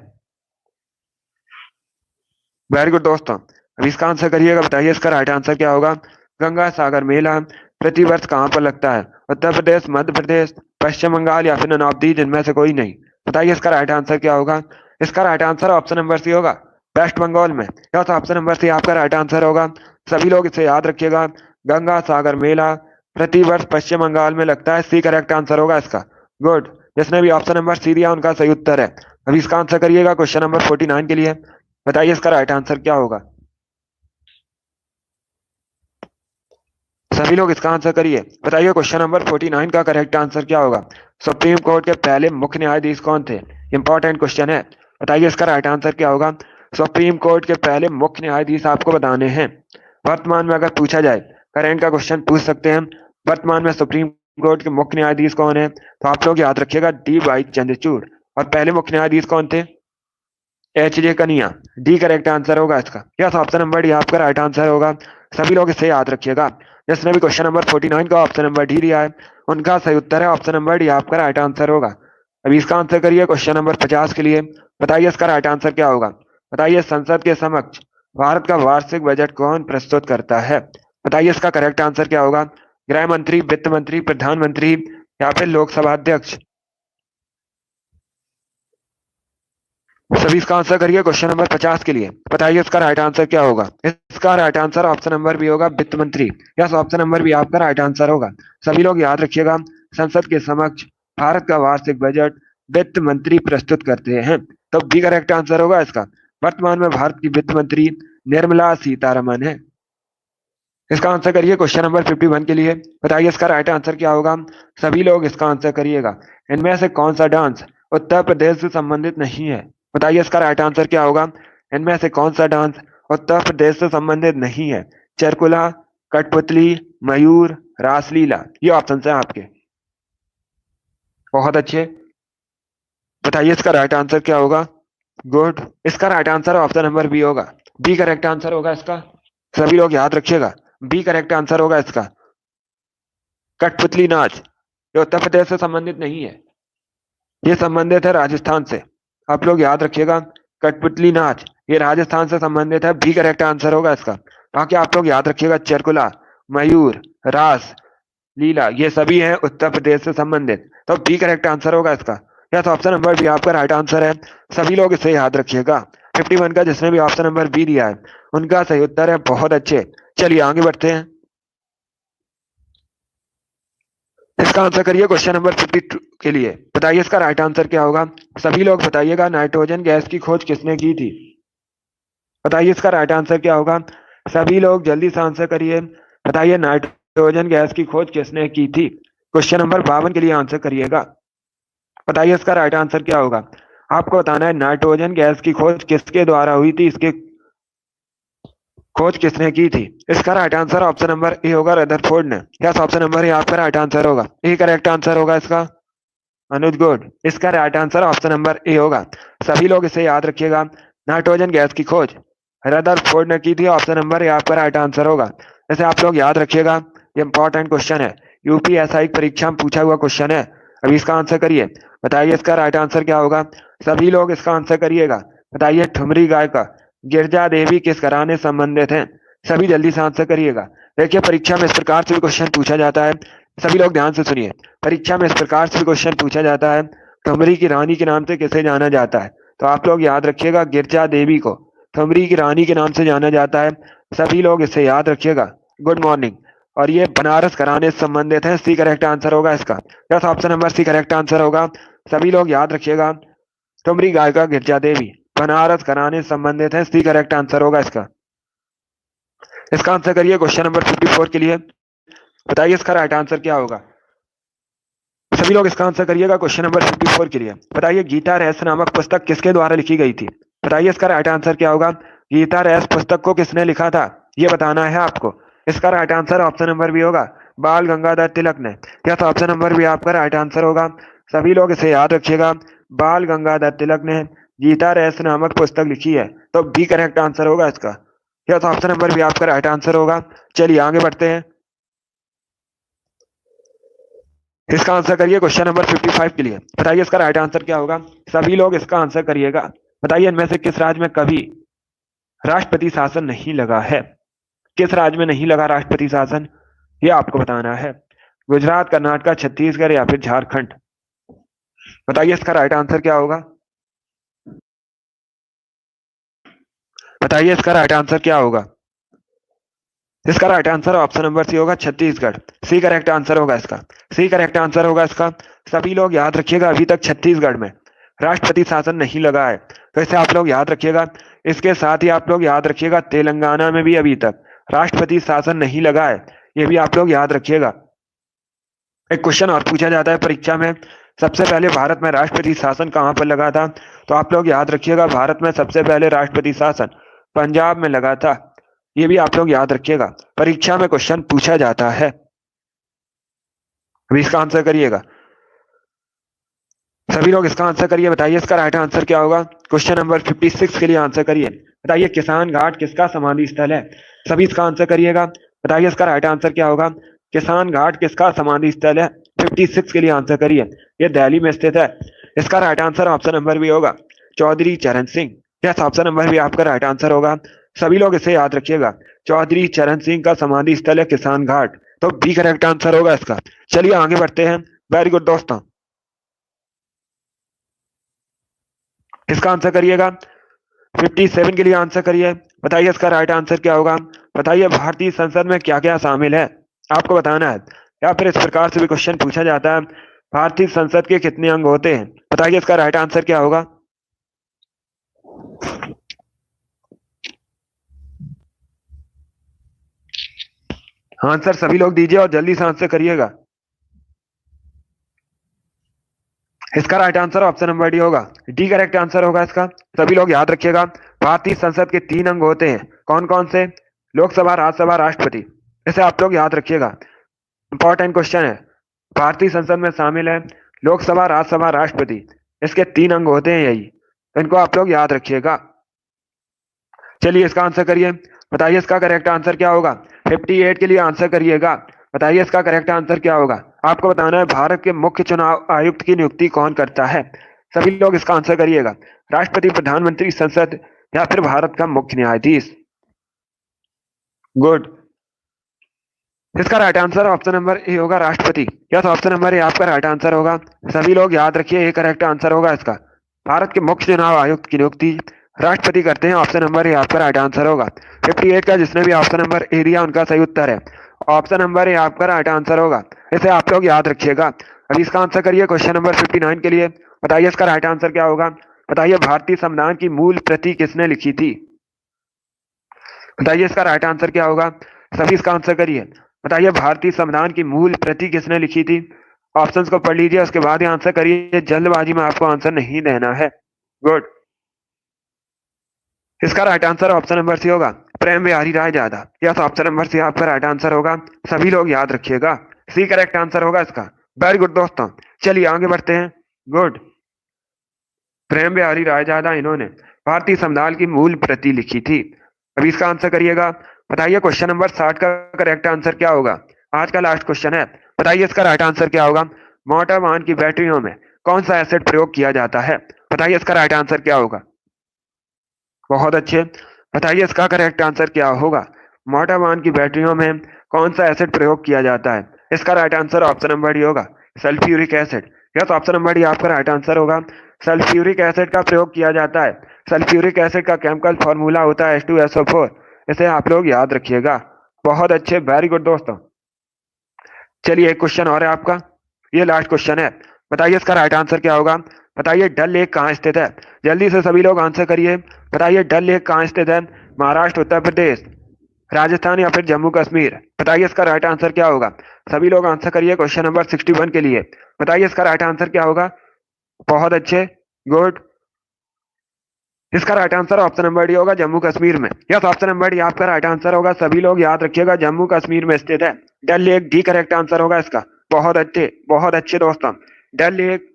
वेरी गुड दोस्तों, अब इसका आंसर करिएगा। बताइए इसका राइट आंसर क्या होगा? गंगा सागर मेला प्रति वर्ष कहां पर लगता है? उत्तर प्रदेश, मध्य प्रदेश, पश्चिम बंगाल या फिर नॉर्थ, जिनमें से कोई नहीं। बताइए इसका राइट आंसर क्या होगा? इसका right answer option number C होगा, वेस्ट बंगाल में। या तो ऑप्शन नंबर सी आपका राइट आंसर होगा। सभी लोग इसे याद रखिएगा, गंगा सागर मेला प्रति वर्ष पश्चिम बंगाल में लगता है। सी करेक्ट आंसर होगा इसका। गुड, जिसने भी ऑप्शन नंबर सी दिया, उनका सही उत्तर है। अभी इसका आंसर करिएगा क्वेश्चन नंबर 49 के लिए। बताइए इसका राइट आंसर क्या होगा? सभी लोग इसका आंसर करिए। बताइए क्वेश्चन नंबर 49 का करेक्ट आंसर क्या होगा? सुप्रीम कोर्ट के पहले मुख्य न्यायाधीश कौन थे? इंपॉर्टेंट क्वेश्चन है। बताइए इसका राइट आंसर क्या होगा? सुप्रीम कोर्ट के पहले मुख्य न्यायाधीश आपको बताने हैं। वर्तमान में अगर पूछा जाए, करेंट का क्वेश्चन पूछ सकते हैं, वर्तमान में सुप्रीम कोर्ट के मुख्य न्यायाधीश कौन है? तो आप लोग याद रखिएगा डी वाई चंद्रचूड़। और पहले मुख्य न्यायाधीश कौन थे? एच जे कनिया। डी करेक्ट आंसर होगा इसका। यस, ऑप्शन नंबर डी आपका राइट आंसर होगा। सभी लोग इसे याद रखिएगा। जिसने भी क्वेश्चन नंबर 49 का ऑप्शन नंबर डी दिया है, उनका सही उत्तर है ऑप्शन नंबर डी आपका राइट आंसर होगा। अभी इसका आंसर करिए क्वेश्चन नंबर 50 के लिए। बताइए इसका राइट आंसर क्या होगा? बताइए संसद के समक्ष भारत का वार्षिक बजट कौन प्रस्तुत करता है? बताइए इसका करेक्ट आंसर क्या होगा? गृह मंत्री, वित्त मंत्री, प्रधानमंत्री या फिर लोकसभा अध्यक्ष? सभी इसका आंसर करिए क्वेश्चन नंबर 50 के लिए। बताइए इसका राइट आंसर क्या होगा? इसका right answer option number B होगा, वित्त मंत्री। यस, ऑप्शन नंबर बी आपका राइट आंसर होगा। सभी लोग याद रखिएगा, संसद के समक्ष भारत का वार्षिक बजट वित्त मंत्री प्रस्तुत करते हैं, तो बी करेक्ट आंसर होगा इसका। वर्तमान में भारत की वित्त मंत्री निर्मला सीतारमन है। इसका आंसर करिए क्वेश्चन नंबर 51 के लिए। बताइए इसका राइट आंसर क्या होगा? सभी लोग इसका आंसर करिएगा। इनमें से कौन सा डांस उत्तर प्रदेश से संबंधित नहीं है? बताइए इसका राइट आंसर क्या होगा? इनमें से कौन सा डांस उत्तर प्रदेश से संबंधित नहीं है? चरकुला, कठपुतली, मयूर, रासलीला, ये ऑप्शन है आपके। बहुत अच्छे। बताइए इसका राइट आंसर क्या होगा? गुड, इसका right answer option number B होगा। बी करेक्ट आंसर होगा इसका। सभी लोग याद रखिएगा, बी करेक्ट आंसर होगा इसका। कठपुतली नाच ये उत्तर प्रदेश से संबंधित नहीं है, ये संबंधित है राजस्थान से। आप लोग याद रखिएगा, कठपुतली नाच ये राजस्थान से संबंधित है। बी करेक्ट आंसर होगा इसका। बाकी आप लोग याद रखिएगा, चरकुला, मयूर, रास लीला, ये सभी हैं उत्तर प्रदेश से संबंधित। तो बी करेक्ट आंसर होगा इसका। यस, ऑप्शन नंबर बी आपका राइट आंसर है। सभी लोग इसे याद रखिएगा। 51 का जिसने भी ऑप्शन नंबर बी दिया है उनका सही उत्तर है। बहुत अच्छे, चलिए आगे बढ़ते हैं। इसका आंसर करिए क्वेश्चन नंबर 52 के लिए। बताइए इसका राइट आंसर क्या होगा। सभी लोग बताइएगा, नाइट्रोजन गैस की खोज किसने की थी। बताइए इसका राइट आंसर क्या होगा। सभी लोग जल्दी से आंसर करिए। बताइए नाइट्रोजन गैस की खोज किसने की थी। क्वेश्चन नंबर 52 के लिए आंसर करिएगा। बताइए इसका राइट आंसर क्या होगा। आपको बताना है नाइट्रोजन गैस की खोज किसके द्वारा हुई थी, इसके खोज किसने की थी। इसका right answer option number A होगा, रदरफोर्ड ने। यस, ऑप्शन नंबर ए आपका राइट आंसर होगा। ए करेक्ट आंसर होगा इसका। अनुज गुड, इसका right answer option number A होगा। सभी लोग इसे याद रखिएगा। नाइट्रोजन गैस की खोज रदरफोर्ड ने की थी। ऑप्शन नंबर ए आपका राइट आंसर होगा। इसे आप लोग याद रखिएगा, ये इंपॉर्टेंट क्वेश्चन है, यूपीएसआई परीक्षा में पूछा हुआ क्वेश्चन है। अभी इसका आंसर करिए। बताइए इसका राइट आंसर क्या होगा। सभी लोग इसका आंसर करिएगा। बताइए ठुमरी गाय का गिरजा देवी किस घराने से संबंधित है। सभी जल्दी से आंसर करिएगा। देखिए परीक्षा में इस प्रकार से भी क्वेश्चन पूछा जाता है। सभी लोग ध्यान से सुनिए। परीक्षा में इस प्रकार से भी क्वेश्चन पूछा जाता है, ठुमरी की रानी के नाम से किसे जाना जाता है। तो आप लोग याद रखिएगा, गिरजा देवी को ठुमरी की रानी के नाम से जाना जाता है। सभी लोग इसे याद रखिएगा। Good morning. और ये बनारस घराने से संबंधित है। सी करेक्ट आंसर होगा इसका। Yes, option number C correct answer होगा। सभी लोग याद रखिएगा, ठुमरी गाय का गिरजा देवी बनारस घराने से संबंधित है। सी करेक्ट आंसर होगा इसका। इसका आंसर करिए क्वेश्चन नंबर 54 के लिए। बताइए इसका राइट आंसर क्या होगा। सभी लोग इसका आंसर करिएगा क्वेश्चन नंबर 54 के लिए। बताइए गीता रहस्य नामक पुस्तक किसके द्वारा लिखी गई थी। बताइए इसका राइट आंसर क्या होगा। गीता रहस्य पुस्तक को किसने लिखा था, ये बताना है आपको। इसका right answer option number B होगा, बाल गंगाधर तिलक ने। यस, ऑप्शन नंबर बी आपका राइट आंसर होगा। सभी लोग इसे याद रखिएगा, बाल गंगाधर तिलक ने गीता रहस्य नामक पुस्तक लिखी है। तो बी करेक्ट आंसर होगा इसका। यस, ऑप्शन नंबर बी आपका राइट आंसर होगा। चलिए आगे बढ़ते हैं। इसका आंसर करिए क्वेश्चन नंबर 55 के लिए। बताइए इसका राइट आंसर क्या होगा। सभी लोग इसका आंसर करिएगा। बताइए इनमें से किस राज्य में कभी राष्ट्रपति शासन नहीं लगा है। किस राज्य में नहीं लगा राष्ट्रपति शासन, ये आपको बताना है। गुजरात, कर्नाटक, छत्तीसगढ़ या फिर झारखंड। बताइए इसका राइट आंसर क्या होगा। बताइए इसका राइट आंसर क्या होगा। इसका right answer option number C होगा, छत्तीसगढ़। सी करेक्ट आंसर होगा इसका। सी करेक्ट आंसर होगा इसका। सभी लोग याद रखिएगा, अभी तक छत्तीसगढ़ में राष्ट्रपति शासन नहीं लगा है, तो इसे आप लोग याद रखिएगा। इसके साथ ही आप लोग याद रखिएगा, तेलंगाना में भी अभी तक राष्ट्रपति शासन नहीं लगा है, ये भी आप लोग याद रखिएगा। एक क्वेश्चन और पूछा जाता है परीक्षा में, सबसे पहले भारत में राष्ट्रपति शासन कहाँ पर लगा था। तो आप लोग याद रखिएगा, भारत में सबसे पहले राष्ट्रपति शासन पंजाब में लगा था। ये भी आप लोग याद रखिएगा, परीक्षा में क्वेश्चन पूछा जाता है। अभी इसका आंसर करिएगा। सभी लोग इसका आंसर करिए। बताइए इसका राइट आंसर क्या होगा। क्वेश्चन नंबर 56 के लिए आंसर करिए। बताइए किसान घाट किसका समाधि स्थल है। सभी इसका आंसर करिएगा। बताइए इसका राइट आंसर क्या होगा। किसान घाट किसका समाधि स्थल है। 56 के लिए आंसर करिए। ये दिल्ली में स्थित है। इसका राइट आंसर ऑप्शन नंबर भी होगा, चौधरी चरण सिंह। यस, ऑप्शन नंबर भी आपका राइट आंसर होगा। सभी लोग इसे याद रखिएगा, चौधरी चरण सिंह का समाधि स्थल है किसान घाट। तो बी करेक्ट आंसर होगा इसका। चलिए आगे बढ़ते हैं। वेरी गुड दोस्तों, इसका आंसर करिएगा। 57 के लिए आंसर करिए। बताइए इसका राइट आंसर क्या होगा। बताइए भारतीय संसद में क्या क्या शामिल है, आपको बताना है। या फिर इस प्रकार से भी क्वेश्चन पूछा जाता है, भारतीय संसद के कितने अंग होते हैं। बताइए इसका राइट आंसर क्या होगा। आंसर सभी लोग दीजिए और जल्दी से आंसर करिएगा। इसका right answer option number D होगा, डी करेक्ट आंसर होगा इसका। सभी लोग याद रखिएगा, भारतीय संसद के 3 अंग होते हैं। कौन कौन से। लोकसभा, राज्यसभा, राष्ट्रपति। इसे आप लोग याद रखिएगा, इंपॉर्टेंट क्वेश्चन है। भारतीय संसद में शामिल है लोकसभा, राज्यसभा, राष्ट्रपति। इसके 3 अंग होते हैं यही, तो इनको आप लोग याद रखिएगा। चलिए इसका आंसर करिए। बताइए इसका करेक्ट आंसर क्या होगा। 58 के लिए आंसर करिएगा। बताइए इसका करेक्ट आंसर क्या होगा। आपको बताना है भारत के मुख्य चुनाव आयुक्त की नियुक्ति कौन करता है। सभी लोग इसका आंसर करिएगा। राष्ट्रपति, प्रधानमंत्री, संसद या फिर भारत का मुख्य न्यायाधीश। गुड। इसका right answer option number A होगा, राष्ट्रपति। यस, ऑप्शन नंबर ए आपका राइट आंसर होगा। सभी लोग याद रखिए, ये करेक्ट आंसर होगा इसका। भारत के मुख्य चुनाव आयुक्त की नियुक्ति राष्ट्रपति करते हैं। ऑप्शन नंबर ए आपका राइट आंसर होगा। 58 का जिसने भी ऑप्शन नंबर ए दिया उनका सही उत्तर है। ऑप्शन नंबर ए आपका राइट आंसर होगा। इसे आप लोग याद रखिएगा। अभी इसका आंसर करिए क्वेश्चन नंबर 59 के लिए। बताइए इसका राइट आंसर क्या होगा। बताइए भारतीय संविधान की मूल प्रति किसने लिखी थी। बताइए इसका राइट आंसर क्या होगा। सभी इसका आंसर करिए। बताइए भारतीय संविधान की मूल प्रति किसने लिखी थी। ऑप्शंस को पढ़ लीजिए, उसके बाद ही आंसर करिए। जल्दबाजी में आपको आंसर नहीं देना है। गुड। इसका right answer option number C होगा, Prem Bihari Rai Yadav. Yes, option number C आपका राइट आंसर होगा। सभी लोग याद रखिएगा, सी करेक्ट आंसर होगा इसका। वेरी गुड दोस्तों, चलिए आगे बढ़ते हैं। गुड। प्रेम बिहारी राय यादव इन्होंने भारतीय संविधान की मूल प्रति लिखी थी। अभी इसका आंसर करिएगा। बताइए क्वेश्चन नंबर 60 का करेक्ट आंसर क्या होगा। आज का लास्ट क्वेश्चन है। बताइए इसका राइट आंसर क्या होगा। मोटर वाहन की बैटरियों में कौन सा एसिड प्रयोग किया जाता है। बताइए इसका राइट आंसर क्या होगा। बहुत अच्छे। बताइए इसका करेक्ट आंसर क्या होगा। मोटर वाहन की बैटरियों में कौन सा एसिड प्रयोग किया जाता है। इसका right answer option number D होगा, sulphuric acid. Yes, option number D आपका राइट आंसर होगा। सल्फ्यूरिक एसिड का प्रयोग किया जाता है। सल्फ्यूरिक एसिड का केमिकल फॉर्मूला होता है H2SO4। इसे आप लोग याद रखिएगा। बहुत अच्छे, वेरी गुड दोस्तों। चलिए एक क्वेश्चन और है आपका, ये लास्ट क्वेश्चन है। बताइए इसका राइट आंसर क्या होगा। बताइए डल लेक कहाँ स्थित है। जल्दी से सभी लोग आंसर करिए। बताइए डल लेक कहाँ स्थित है। महाराष्ट्र, उत्तर प्रदेश, राजस्थान या फिर जम्मू कश्मीर। बताइए इसका राइट आंसर क्या होगा। सभी लोग आंसर करिए क्वेश्चन नंबर 61 के लिए। बताइए इसका राइट आंसर क्या होगा। बहुत अच्छे, गुड। इसका right answer option number D होगा, जम्मू कश्मीर में। यस, ऑप्शन नंबर डी आपका राइट आंसर होगा। सभी लोग याद रखिएगा, जम्मू कश्मीर में स्थित है। डल लेक डी करेक्ट आंसर होगा इसका। बहुत अच्छे दोस्तों। डल लेक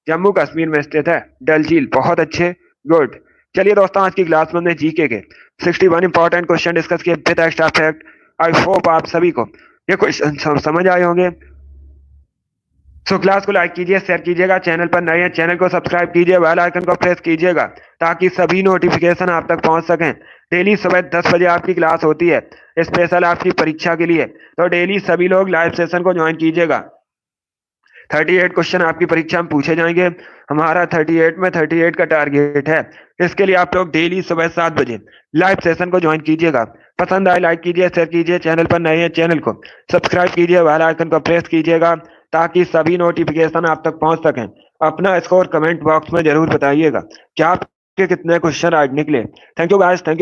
जम्मू कश्मीर में स्थित है। डल झील, बहुत अच्छे, गुड। चलिए दोस्तों, आज की क्लास में हमने जीके के 61 इंपॉर्टेंट क्वेश्चन डिस्कस किए with extra fact. I hope आप सभी को ये क्वेश्चन समझ आए होंगे। सो क्लास को लाइक कीजिए, शेयर कीजिएगा। चैनल पर नए हैं, चैनल को सब्सक्राइब कीजिए, बेल आइकन को प्रेस कीजिएगा ताकि सभी नोटिफिकेशन आप तक पहुंच सकें। डेली सुबह 10 बजे आपकी क्लास होती है, स्पेशल आपकी परीक्षा के लिए। तो डेली सभी लोग लाइव सेशन को ज्वाइन कीजिएगा। 38 क्वेश्चन आपकी परीक्षा में पूछे जाएंगे। हमारा 38 में 38 का टारगेट है। इसके लिए आप लोग डेली सुबह 7 बजे लाइव सेशन को ज्वाइन कीजिएगा। पसंद आए लाइक कीजिए, शेयर कीजिए। चैनल पर नए हैं, चैनल को सब्सक्राइब कीजिए, बेल आइकन को प्रेस कीजिएगा ताकि सभी नोटिफिकेशन आप तक पहुंच सकें। अपना स्कोर कमेंट बॉक्स में जरूर बताइएगा कि आपके कितने क्वेश्चन आज निकले। Thank you guys, thank you.